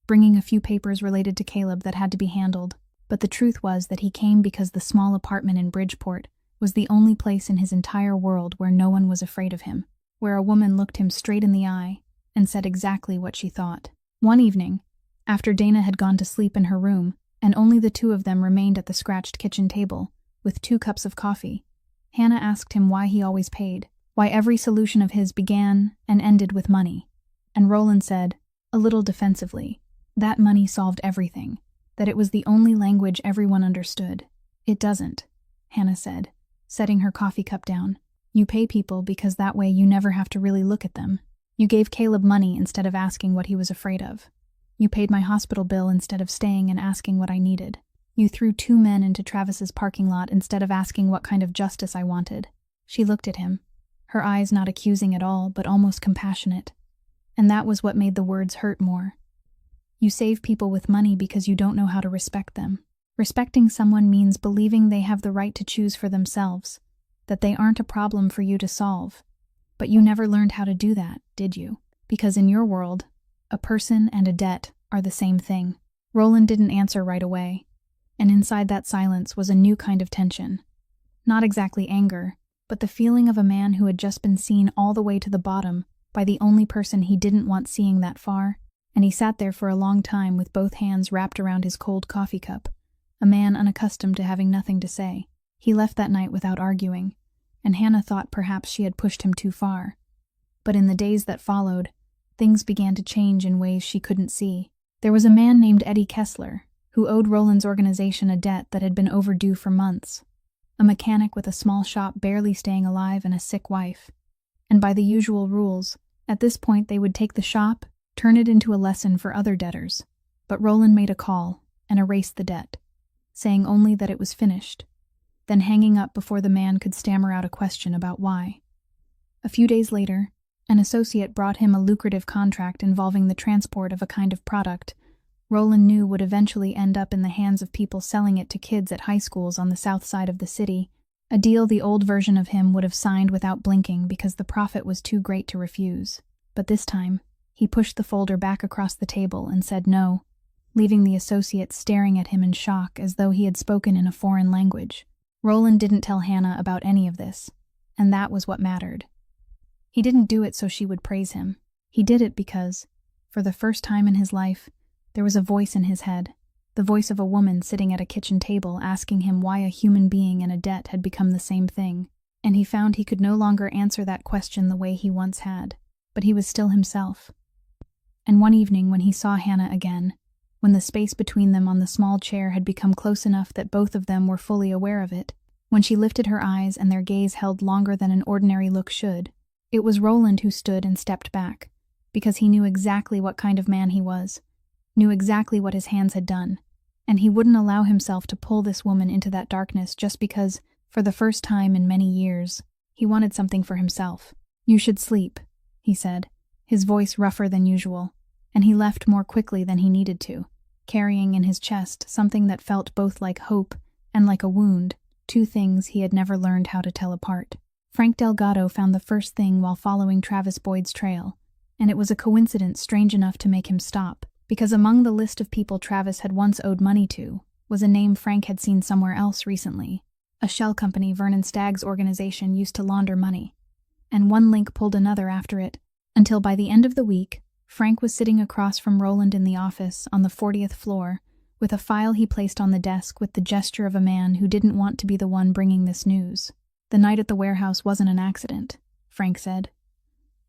[SPEAKER 1] bringing a few papers related to Caleb that had to be handled, but the truth was that he came because the small apartment in Bridgeport was the only place in his entire world where no one was afraid of him, where a woman looked him straight in the eye and said exactly what she thought. One evening, after Dana had gone to sleep in her room, and only the 2 of them remained at the scratched kitchen table, with 2 cups of coffee, Hannah asked him why he always paid, why every solution of his began and ended with money. And Roland said, a little defensively, that money solved everything, that it was the only language everyone understood. "It doesn't," Hannah said, setting her coffee cup down. "You pay people because that way you never have to really look at them. You gave Caleb money instead of asking what he was afraid of. You paid my hospital bill instead of staying and asking what I needed. You threw 2 men into Travis's parking lot instead of asking what kind of justice I wanted." She looked at him, her eyes not accusing at all, but almost compassionate. And that was what made the words hurt more. You save people with money because you don't know how to respect them. Respecting someone means believing they have the right to choose for themselves, that they aren't a problem for you to solve. But you never learned how to do that, did you? Because in your world, a person and a debt are the same thing. Roland didn't answer right away, and inside that silence was a new kind of tension. Not exactly anger, but the feeling of a man who had just been seen all the way to the bottom by the only person he didn't want seeing that far, and he sat there for a long time with both hands wrapped around his cold coffee cup, a man unaccustomed to having nothing to say. He left that night without arguing, and Hannah thought perhaps she had pushed him too far. But in the days that followed, things began to change in ways she couldn't see. There was a man named Eddie Kessler, who owed Roland's organization a debt that had been overdue for months. A mechanic with a small shop barely staying alive and a sick wife. And by the usual rules, at this point they would take the shop, turn it into a lesson for other debtors. But Roland made a call and erased the debt, saying only that it was finished, then hanging up before the man could stammer out a question about why. A few days later, an associate brought him a lucrative contract involving the transport of a kind of product Roland knew would eventually end up in the hands of people selling it to kids at high schools on the south side of the city, a deal the old version of him would have signed without blinking because the profit was too great to refuse. But this time, he pushed the folder back across the table and said no, leaving the associate staring at him in shock as though he had spoken in a foreign language. Roland didn't tell Hannah about any of this, and that was what mattered. He didn't do it so she would praise him. He did it because, for the first time in his life, there was a voice in his head, the voice of a woman sitting at a kitchen table asking him why a human being and a debt had become the same thing, and he found he could no longer answer that question the way he once had, but he was still himself. And one evening when he saw Hannah again, when the space between them on the small chair had become close enough that both of them were fully aware of it, when she lifted her eyes and their gaze held longer than an ordinary look should, it was Roland who stood and stepped back, because he knew exactly what kind of man he was, knew exactly what his hands had done, and he wouldn't allow himself to pull this woman into that darkness just because, for the first time in many years, he wanted something for himself. "You should sleep," he said, his voice rougher than usual, and he left more quickly than he needed to, carrying in his chest something that felt both like hope and like a wound, two things he had never learned how to tell apart. Frank Delgado found the first thing while following Travis Boyd's trail, and it was a coincidence strange enough to make him stop, because among the list of people Travis had once owed money to was a name Frank had seen somewhere else recently. A shell company Vernon Stagg's organization used to launder money, and one link pulled another after it, until by the end of the week, Frank was sitting across from Roland in the office on the 40th floor, with a file he placed on the desk with the gesture of a man who didn't want to be the one bringing this news. "The night at the warehouse wasn't an accident," Frank said.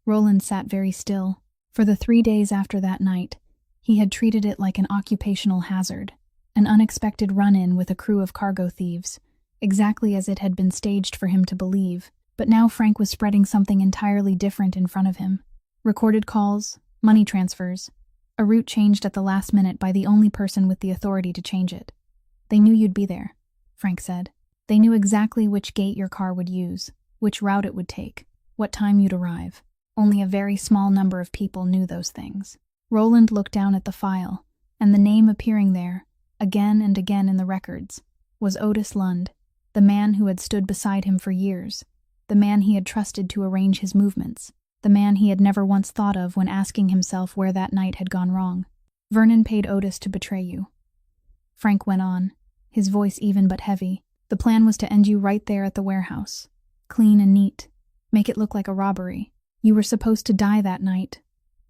[SPEAKER 1] Roland sat very still. For the 3 days after that night, he had treated it like an occupational hazard, an unexpected run-in with a crew of cargo thieves, exactly as it had been staged for him to believe. But now Frank was spreading something entirely different in front of him. Recorded calls, money transfers, a route changed at the last minute by the only person with the authority to change it. "They knew you'd be there," Frank said. "They knew exactly which gate your car would use, which route it would take, what time you'd arrive. Only a very small number of people knew those things." Roland looked down at the file, and the name appearing there, again and again in the records, was Otis Lund, the man who had stood beside him for years, the man he had trusted to arrange his movements, the man he had never once thought of when asking himself where that night had gone wrong. "Vernon paid Otis to betray you," Frank went on, his voice even but heavy. "The plan was to end you right there at the warehouse, clean and neat, make it look like a robbery. You were supposed to die that night."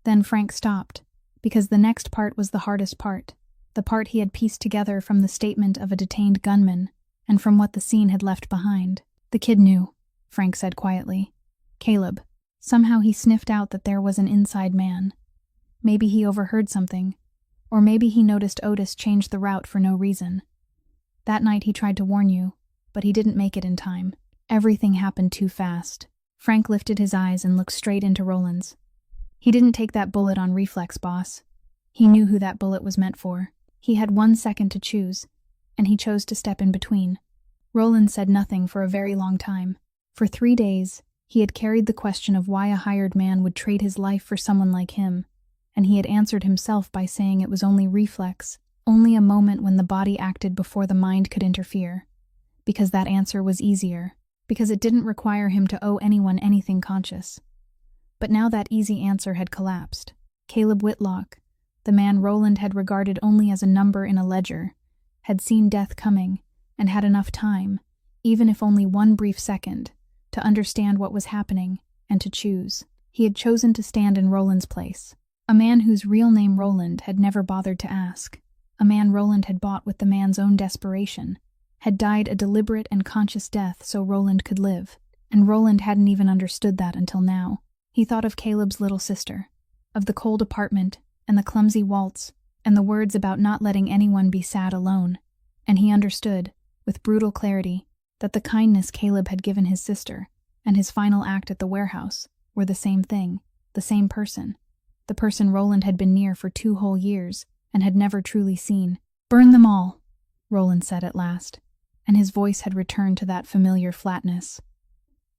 [SPEAKER 1] Then Frank stopped, because the next part was the hardest part, the part he had pieced together from the statement of a detained gunman and from what the scene had left behind. "The kid knew," Frank said quietly. "Caleb. Somehow he sniffed out that there was an inside man. Maybe he overheard something, or maybe he noticed Otis change the route for no reason. That night he tried to warn you, but he didn't make it in time. Everything happened too fast." Frank lifted his eyes and looked straight into Roland's. "He didn't take that bullet on reflex, boss. He knew who that bullet was meant for. He had 1 second to choose, and he chose to step in between." Roland said nothing for a very long time. For 3 days, he had carried the question of why a hired man would trade his life for someone like him, and he had answered himself by saying it was only reflex, only a moment when the body acted before the mind could interfere. Because that answer was easier, because it didn't require him to owe anyone anything conscious. But now that easy answer had collapsed. Caleb Whitlock, the man Roland had regarded only as a number in a ledger, had seen death coming and had enough time, even if only one brief second, to understand what was happening and to choose. He had chosen to stand in Roland's place, a man whose real name Roland had never bothered to ask, a man Roland had bought with the man's own desperation, had died a deliberate and conscious death so Roland could live, and Roland hadn't even understood that until now. He thought of Caleb's little sister, of the cold apartment and the clumsy waltz and the words about not letting anyone be sad alone, and he understood, with brutal clarity, that the kindness Caleb had given his sister and his final act at the warehouse were the same thing, the same person, the person Roland had been near for 2 whole years and had never truly seen. "Burn them all," Roland said at last, and his voice had returned to that familiar flatness.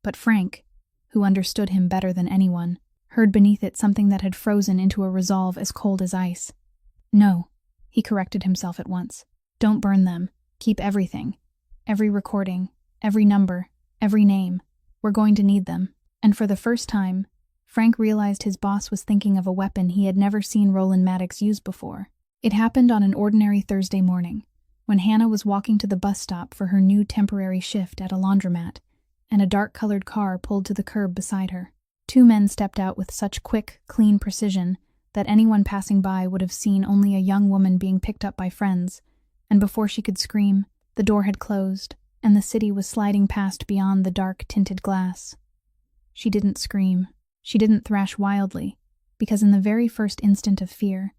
[SPEAKER 1] But Frank, who understood him better than anyone, heard beneath it something that had frozen into a resolve as cold as ice. "No," he corrected himself at once. "Don't burn them. Keep everything. Every recording, every number, every name. We're going to need them." And for the first time, Frank realized his boss was thinking of a weapon he had never seen Roland Maddox use before. It happened on an ordinary Thursday morning, when Hannah was walking to the bus stop for her new temporary shift at a laundromat, and a dark-colored car pulled to the curb beside her. 2 men stepped out with such quick, clean precision that anyone passing by would have seen only a young woman being picked up by friends, and before she could scream, the door had closed, and the city was sliding past beyond the dark tinted glass. She didn't scream. She didn't thrash wildly, because in the very first instant of fear,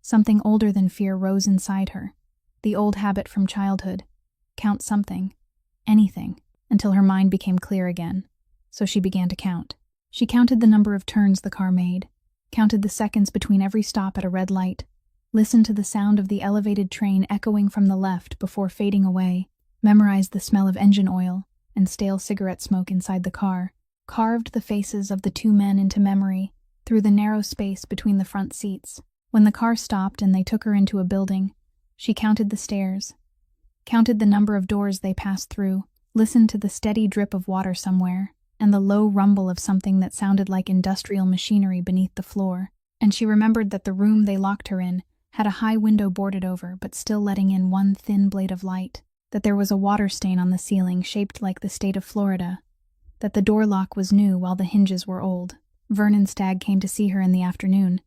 [SPEAKER 1] something older than fear rose inside her, the old habit from childhood: count something, anything, until her mind became clear again. So she began to count. She counted the number of turns the car made, counted the seconds between every stop at a red light, listened to the sound of the elevated train echoing from the left before fading away, memorized the smell of engine oil and stale cigarette smoke inside the car, carved the faces of the 2 men into memory through the narrow space between the front seats. When the car stopped and they took her into a building, she counted the stairs, counted the number of doors they passed through, listened to the steady drip of water somewhere, and the low rumble of something that sounded like industrial machinery beneath the floor, and she remembered that the room they locked her in had a high window boarded over but still letting in one thin blade of light, that there was a water stain on the ceiling shaped like the state of Florida, that the door lock was new while the hinges were old. Vernon Stagg came to see her in the afternoon,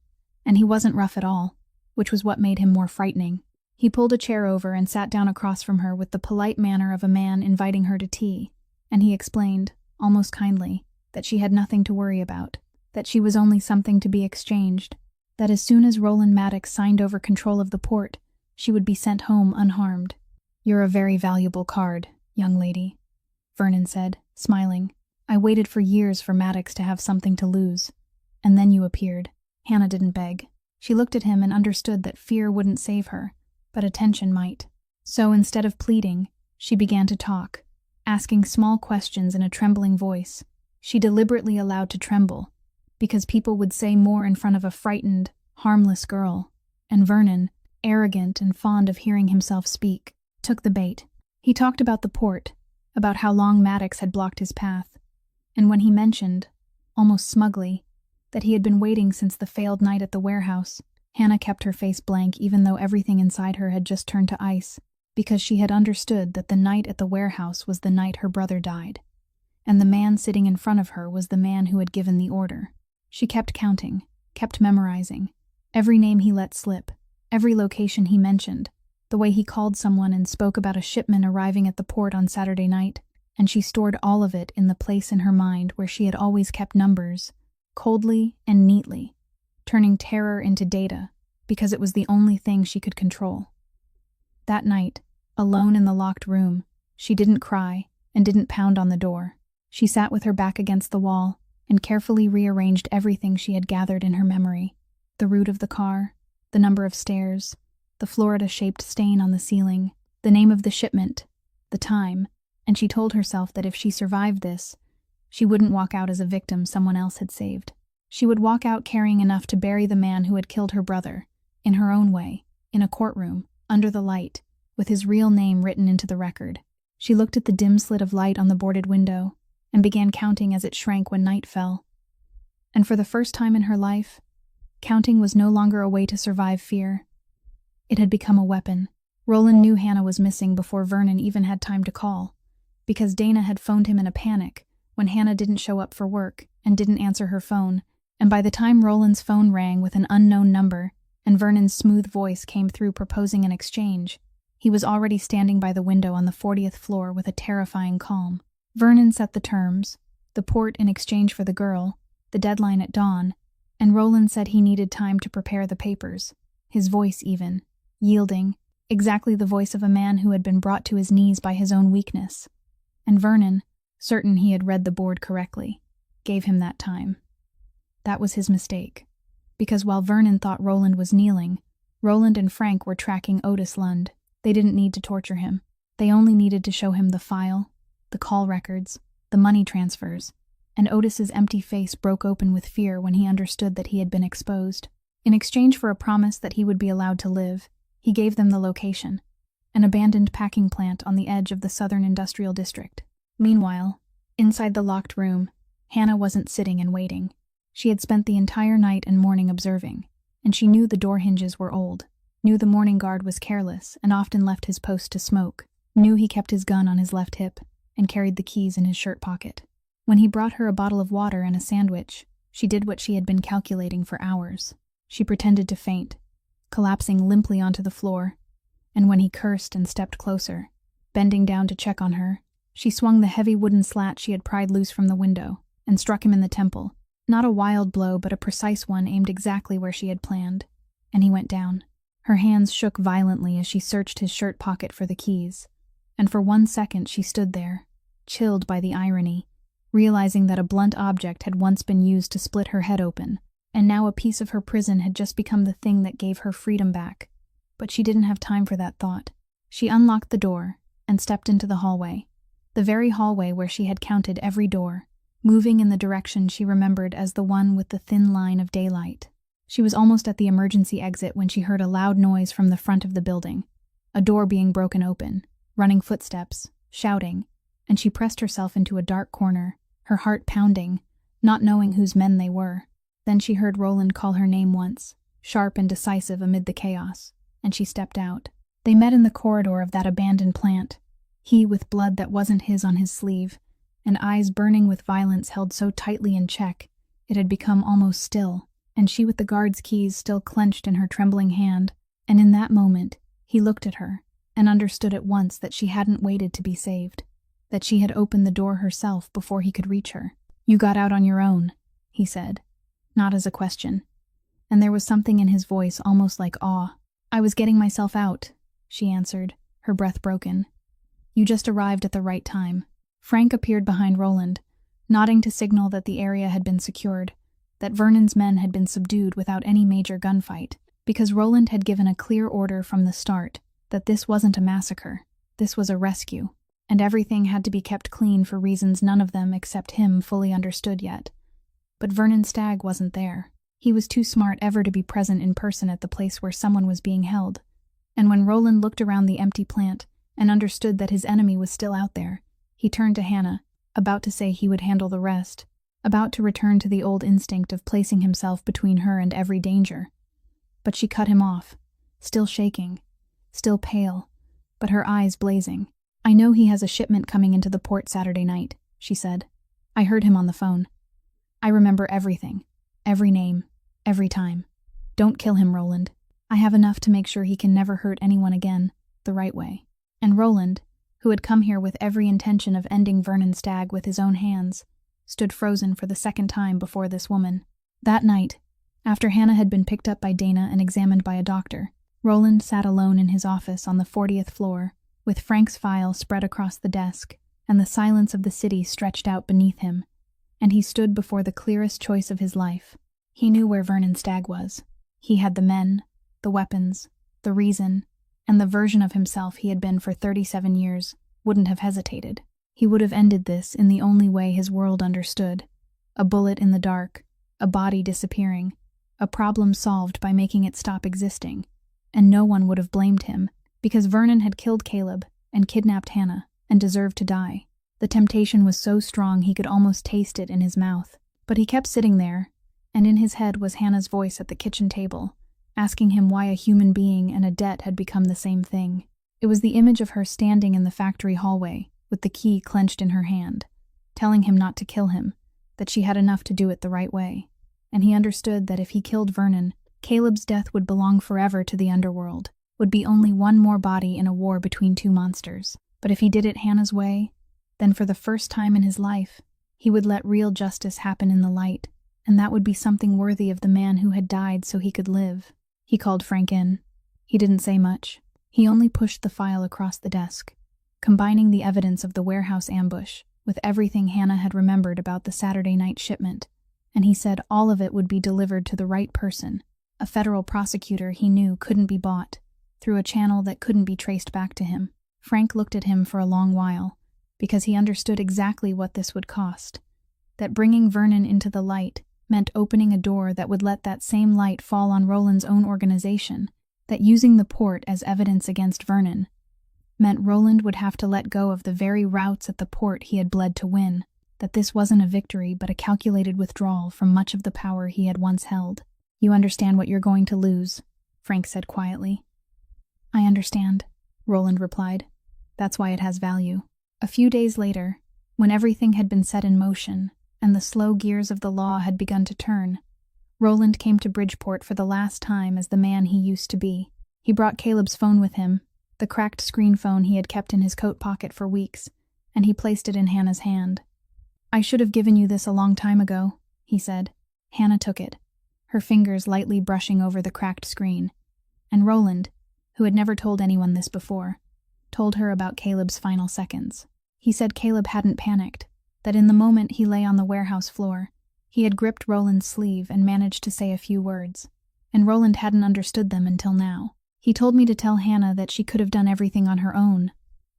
[SPEAKER 1] and he wasn't rough at all, which was what made him more frightening. He pulled a chair over and sat down across from her with the polite manner of a man inviting her to tea, and he explained, almost kindly, that she had nothing to worry about, that she was only something to be exchanged, that as soon as Roland Maddox signed over control of the port, she would be sent home unharmed. "You're a very valuable card, young lady," Vernon said, smiling. "I waited for years for Maddox to have something to lose, and then you appeared." Hannah didn't beg. She looked at him and understood that fear wouldn't save her, but attention might. So instead of pleading, she began to talk, asking small questions in a trembling voice. She deliberately allowed to tremble, because people would say more in front of a frightened, harmless girl, and Vernon, arrogant and fond of hearing himself speak, took the bait. He talked about the port, about how long Maddox had blocked his path, and when he mentioned, almost smugly, that he had been waiting since the failed night at the warehouse, Hannah kept her face blank even though everything inside her had just turned to ice, because she had understood that the night at the warehouse was the night her brother died, and the man sitting in front of her was the man who had given the order. She kept counting, kept memorizing, every name he let slip, every location he mentioned, the way he called someone and spoke about a shipment arriving at the port on Saturday night, and she stored all of it in the place in her mind where she had always kept numbers, coldly and neatly, turning terror into data, because it was the only thing she could control. That night, alone in the locked room, she didn't cry and didn't pound on the door. She sat with her back against the wall and carefully rearranged everything she had gathered in her memory: the route of the car, the number of stairs, the Florida-shaped stain on the ceiling, the name of the shipment, the time, and she told herself that if she survived this, She wouldn't walk out as a victim someone else had saved. She would walk out carrying enough to bury the man who had killed her brother, in her own way, in a courtroom, under the light, with his real name written into the record. She looked at the dim slit of light on the boarded window, and began counting as it shrank when night fell. And for the first time in her life, counting was no longer a way to survive fear. It had become a weapon. Roland knew Hannah was missing before Vernon even had time to call, because Dana had phoned him in a panic when Hannah didn't show up for work and didn't answer her phone, and by the time Roland's phone rang with an unknown number and Vernon's smooth voice came through proposing an exchange, he was already standing by the window on the 40th floor with a terrifying calm. Vernon set the terms, the port in exchange for the girl, the deadline at dawn, and Roland said he needed time to prepare the papers, his voice even, yielding, exactly the voice of a man who had been brought to his knees by his own weakness. And Vernon, certain he had read the board correctly, gave him that time. That was his mistake, because while Vernon thought Roland was kneeling, Roland and Frank were tracking Otis Lund. They didn't need to torture him. They only needed to show him the file, the call records, the money transfers, and Otis's empty face broke open with fear when he understood that he had been exposed. In exchange for a promise that he would be allowed to live, he gave them the location, an abandoned packing plant on the edge of the Southern Industrial District. Meanwhile, inside the locked room, Hannah wasn't sitting and waiting. She had spent the entire night and morning observing, and she knew the door hinges were old, knew the morning guard was careless and often left his post to smoke, knew he kept his gun on his left hip and carried the keys in his shirt pocket. When he brought her a bottle of water and a sandwich, she did what she had been calculating for hours. She pretended to faint, collapsing limply onto the floor, and when he cursed and stepped closer, bending down to check on her, she swung the heavy wooden slat she had pried loose from the window and struck him in the temple, not a wild blow but a precise one aimed exactly where she had planned, and he went down. Her hands shook violently as she searched his shirt pocket for the keys, and for 1 second she stood there, chilled by the irony, realizing that a blunt object had once been used to split her head open, and now a piece of her prison had just become the thing that gave her freedom back. But she didn't have time for that thought. She unlocked the door and stepped into the hallway, the very hallway where she had counted every door, moving in the direction she remembered as the one with the thin line of daylight. She was almost at the emergency exit when she heard a loud noise from the front of the building, a door being broken open, running footsteps, shouting, and she pressed herself into a dark corner, her heart pounding, not knowing whose men they were. Then she heard Roland call her name once, sharp and decisive amid the chaos, and she stepped out. They met in the corridor of that abandoned plant, he with blood that wasn't his on his sleeve, and eyes burning with violence held so tightly in check it had become almost still, and she with the guard's keys still clenched in her trembling hand. And in that moment, he looked at her and understood at once that she hadn't waited to be saved, that she had opened the door herself before he could reach her. "You got out on your own," he said, not as a question, and there was something in his voice almost like awe. "I was getting myself out," she answered, her breath broken. "You just arrived at the right time." Frank appeared behind Roland, nodding to signal that the area had been secured, that Vernon's men had been subdued without any major gunfight, because Roland had given a clear order from the start that this wasn't a massacre, this was a rescue, and everything had to be kept clean for reasons none of them except him fully understood yet. But Vernon Stagg wasn't there. He was too smart ever to be present in person at the place where someone was being held, and when Roland looked around the empty plant and understood that his enemy was still out there, he turned to Hannah, about to say he would handle the rest, about to return to the old instinct of placing himself between her and every danger. But she cut him off, still shaking, still pale, but her eyes blazing. "I know he has a shipment coming into the port Saturday night," she said. "I heard him on the phone. I remember everything, every name, every time. Don't kill him, Roland. I have enough to make sure he can never hurt anyone again, the right way." And Roland, who had come here with every intention of ending Vernon Stagg with his own hands, stood frozen for the second time before this woman. That night, after Hannah had been picked up by Dana and examined by a doctor, Roland sat alone in his office on the 40th floor, with Frank's file spread across the desk and the silence of the city stretched out beneath him, and he stood before the clearest choice of his life. He knew where Vernon Stagg was. He had the men, the weapons, the reason, and the version of himself he had been for 37 years wouldn't have hesitated. He would have ended this in the only way his world understood. A bullet in the dark, a body disappearing, a problem solved by making it stop existing. And no one would have blamed him, because Vernon had killed Caleb and kidnapped Hannah and deserved to die. The temptation was so strong he could almost taste it in his mouth. But he kept sitting there, and in his head was Hannah's voice at the kitchen table, asking him why a human being and a debt had become the same thing. It was the image of her standing in the factory hallway, with the key clenched in her hand, telling him not to kill him, that she had enough to do it the right way. And he understood that if he killed Vernon, Caleb's death would belong forever to the underworld, would be only one more body in a war between two monsters. But if he did it Hannah's way, then for the first time in his life, he would let real justice happen in the light, and that would be something worthy of the man who had died so he could live. He called Frank in. He didn't say much. He only pushed the file across the desk, combining the evidence of the warehouse ambush with everything Hannah had remembered about the Saturday night shipment, and he said all of it would be delivered to the right person, a federal prosecutor he knew couldn't be bought, through a channel that couldn't be traced back to him. Frank looked at him for a long while, because he understood exactly what this would cost. That bringing Vernon into the light meant opening a door that would let that same light fall on Roland's own organization, that using the port as evidence against Vernon meant Roland would have to let go of the very routes at the port he had bled to win, that this wasn't a victory but a calculated withdrawal from much of the power he had once held. "You understand what you're going to lose," Frank said quietly. "I understand," Roland replied. "That's why it has value." A few days later, when everything had been set in motion and the slow gears of the law had begun to turn, Roland came to Bridgeport for the last time as the man he used to be. He brought Caleb's phone with him, the cracked screen phone he had kept in his coat pocket for weeks, and he placed it in Hannah's hand. "I should have given you this a long time ago," he said. Hannah took it, her fingers lightly brushing over the cracked screen, and Roland, who had never told anyone this before, told her about Caleb's final seconds. He said Caleb hadn't panicked, that in the moment he lay on the warehouse floor, he had gripped Roland's sleeve and managed to say a few words, and Roland hadn't understood them until now. "He told me to tell Hannah that she could have done everything on her own,"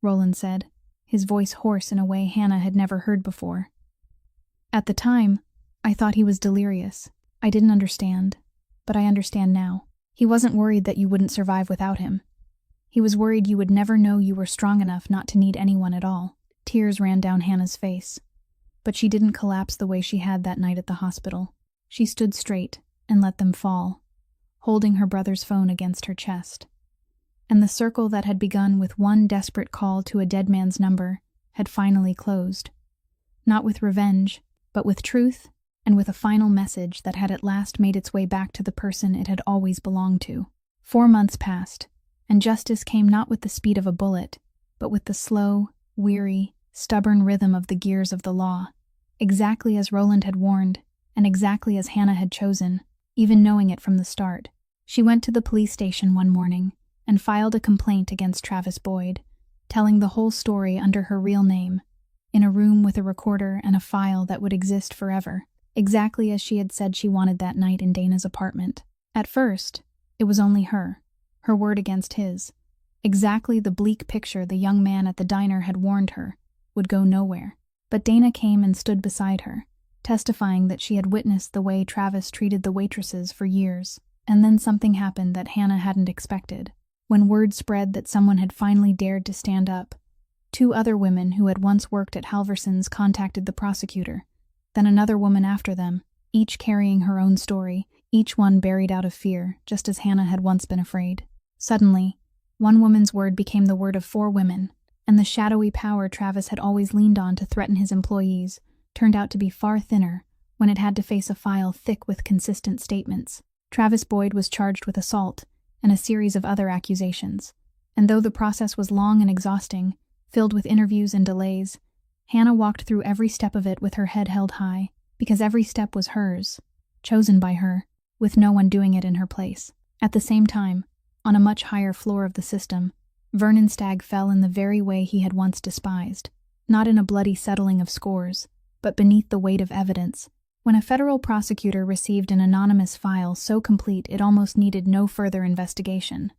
[SPEAKER 1] Roland said, his voice hoarse in a way Hannah had never heard before. "At the time, I thought he was delirious. I didn't understand, but I understand now. He wasn't worried that you wouldn't survive without him. He was worried you would never know you were strong enough not to need anyone at all." Tears ran down Hannah's face, but she didn't collapse the way she had that night at the hospital. She stood straight and let them fall, holding her brother's phone against her chest. And the circle that had begun with one desperate call to a dead man's number had finally closed. Not with revenge, but with truth and with a final message that had at last made its way back to the person it had always belonged to. 4 months passed, and justice came not with the speed of a bullet, but with the slow, weary, stubborn rhythm of the gears of the law, exactly as Roland had warned, and exactly as Hannah had chosen, even knowing it from the start. She went to the police station one morning and filed a complaint against Travis Boyd, telling the whole story under her real name, in a room with a recorder and a file that would exist forever, exactly as she had said she wanted that night in Dana's apartment. At first, it was only her word against his, exactly the bleak picture the young man at the diner had warned her would go nowhere. But Dana came and stood beside her, testifying that she had witnessed the way Travis treated the waitresses for years. And then something happened that Hannah hadn't expected. When word spread that someone had finally dared to stand up, 2 other women who had once worked at Halverson's contacted the prosecutor, then another woman after them, each carrying her own story, each one buried out of fear, just as Hannah had once been afraid. Suddenly, one woman's word became the word of 4 women, and the shadowy power Travis had always leaned on to threaten his employees turned out to be far thinner when it had to face a file thick with consistent statements. Travis Boyd was charged with assault and a series of other accusations, and though the process was long and exhausting, filled with interviews and delays, Hannah walked through every step of it with her head held high, because every step was hers, chosen by her, with no one doing it in her place. At the same time, on a much higher floor of the system, Vernon Stagg fell in the very way he had once despised, not in a bloody settling of scores, but beneath the weight of evidence. When a federal prosecutor received an anonymous file so complete it almost needed no further investigation.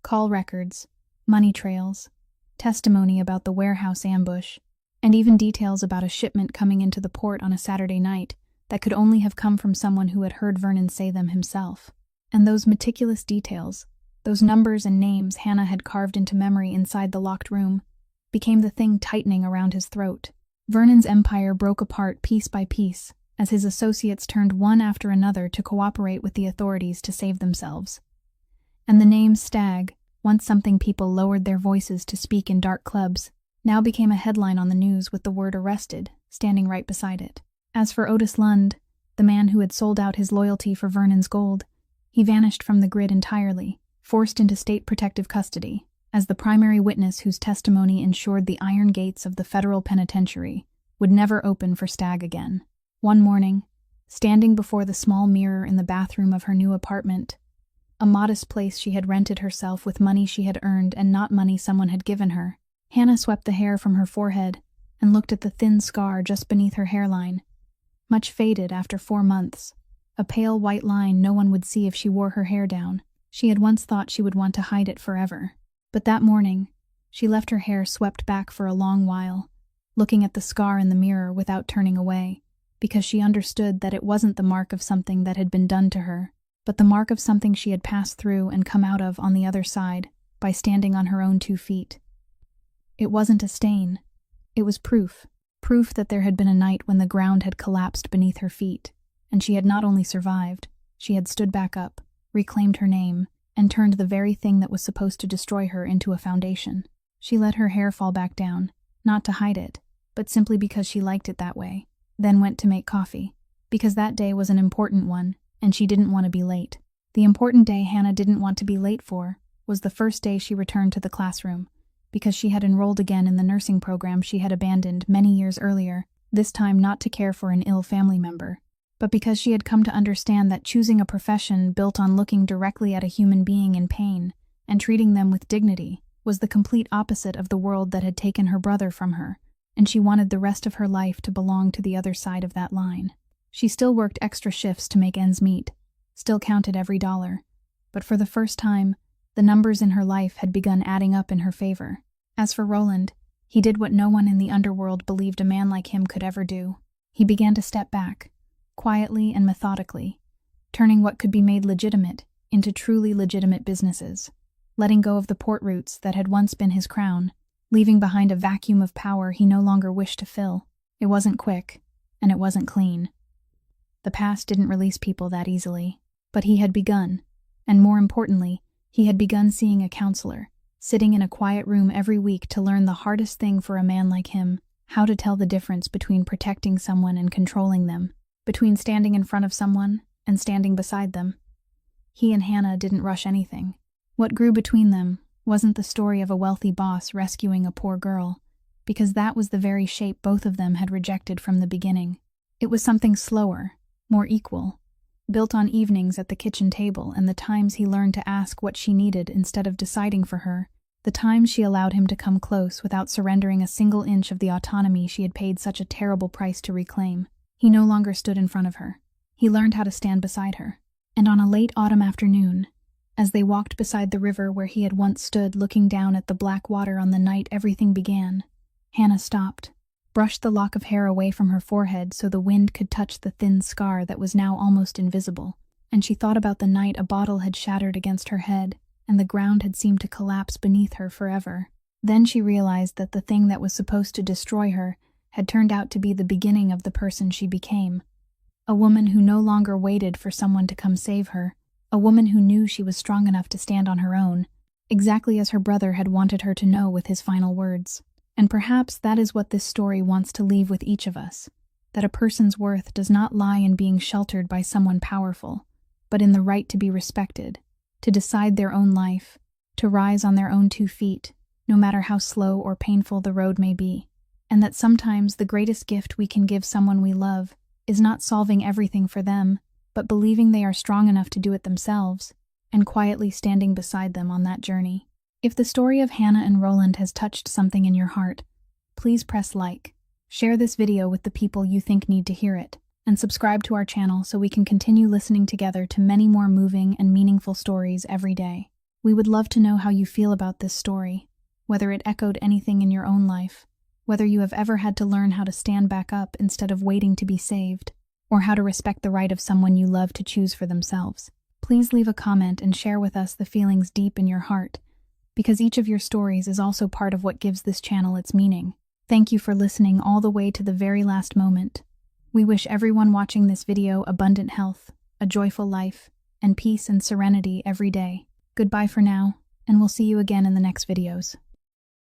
[SPEAKER 1] Call records, money trails, testimony about the warehouse ambush, and even details about a shipment coming into the port on a Saturday night that could only have come from someone who had heard Vernon say them himself. And those meticulous details, those numbers and names Hannah had carved into memory inside the locked room, became the thing tightening around his throat. Vernon's empire broke apart piece by piece as his associates turned one after another to cooperate with the authorities to save themselves. And the name Stagg, once something people lowered their voices to speak in dark clubs, now became a headline on the news with the word arrested standing right beside it. As for Otis Lund, the man who had sold out his loyalty for Vernon's gold, he vanished from the grid entirely, forced into state protective custody, as the primary witness whose testimony ensured the iron gates of the federal penitentiary would never open for Stagg again. One morning, standing before the small mirror in the bathroom of her new apartment, a modest place she had rented herself with money she had earned and not money someone had given her, Hannah swept the hair from her forehead and looked at the thin scar just beneath her hairline, much faded after 4 months, a pale white line no one would see if she wore her hair down. She had once thought she would want to hide it forever. But that morning, she left her hair swept back for a long while, looking at the scar in the mirror without turning away, because she understood that it wasn't the mark of something that had been done to her, but the mark of something she had passed through and come out of on the other side by standing on her own 2 feet. It wasn't a stain. It was proof that there had been a night when the ground had collapsed beneath her feet, and she had not only survived, she had stood back up, reclaimed her name, and turned the very thing that was supposed to destroy her into a foundation. She let her hair fall back down, not to hide it, but simply because she liked it that way, then went to make coffee, because that day was an important one, and she didn't want to be late. The important day Hannah didn't want to be late for was the first day she returned to the classroom, because she had enrolled again in the nursing program she had abandoned many years earlier, this time not to care for an ill family member, but because she had come to understand that choosing a profession built on looking directly at a human being in pain and treating them with dignity was the complete opposite of the world that had taken her brother from her, and she wanted the rest of her life to belong to the other side of that line. She still worked extra shifts to make ends meet, still counted every dollar, but for the first time, the numbers in her life had begun adding up in her favor. As for Roland, he did what no one in the underworld believed a man like him could ever do. He began to step back, quietly and methodically, turning what could be made legitimate into truly legitimate businesses, letting go of the port routes that had once been his crown, leaving behind a vacuum of power he no longer wished to fill. It wasn't quick, and it wasn't clean. The past didn't release people that easily, but he had begun, and more importantly, he had begun seeing a counselor, sitting in a quiet room every week to learn the hardest thing for a man like him, how to tell the difference between protecting someone and controlling them, between standing in front of someone and standing beside them. He and Hannah didn't rush anything. What grew between them wasn't the story of a wealthy boss rescuing a poor girl, because that was the very shape both of them had rejected from the beginning. It was something slower, more equal, built on evenings at the kitchen table and the times he learned to ask what she needed instead of deciding for her, the times she allowed him to come close without surrendering a single inch of the autonomy she had paid such a terrible price to reclaim. He no longer stood in front of her. He learned how to stand beside her. And on a late autumn afternoon, as they walked beside the river where he had once stood looking down at the black water on the night everything began, Hannah stopped, brushed the lock of hair away from her forehead so the wind could touch the thin scar that was now almost invisible, and she thought about the night a bottle had shattered against her head and the ground had seemed to collapse beneath her forever. Then she realized that the thing that was supposed to destroy her had turned out to be the beginning of the person she became. A woman who no longer waited for someone to come save her, a woman who knew she was strong enough to stand on her own, exactly as her brother had wanted her to know with his final words. And perhaps that is what this story wants to leave with each of us, that a person's worth does not lie in being sheltered by someone powerful, but in the right to be respected, to decide their own life, to rise on their own 2 feet, no matter how slow or painful the road may be, and that sometimes the greatest gift we can give someone we love is not solving everything for them, but believing they are strong enough to do it themselves, and quietly standing beside them on that journey. If the story of Hannah and Roland has touched something in your heart, please press like, share this video with the people you think need to hear it, and subscribe to our channel so we can continue listening together to many more moving and meaningful stories every day. We would love to know how you feel about this story, whether it echoed anything in your own life, whether you have ever had to learn how to stand back up instead of waiting to be saved, or how to respect the right of someone you love to choose for themselves. Please leave a comment and share with us the feelings deep in your heart, because each of your stories is also part of what gives this channel its meaning. Thank you for listening all the way to the very last moment. We wish everyone watching this video abundant health, a joyful life, and peace and serenity every day. Goodbye for now, and we'll see you again in the next videos.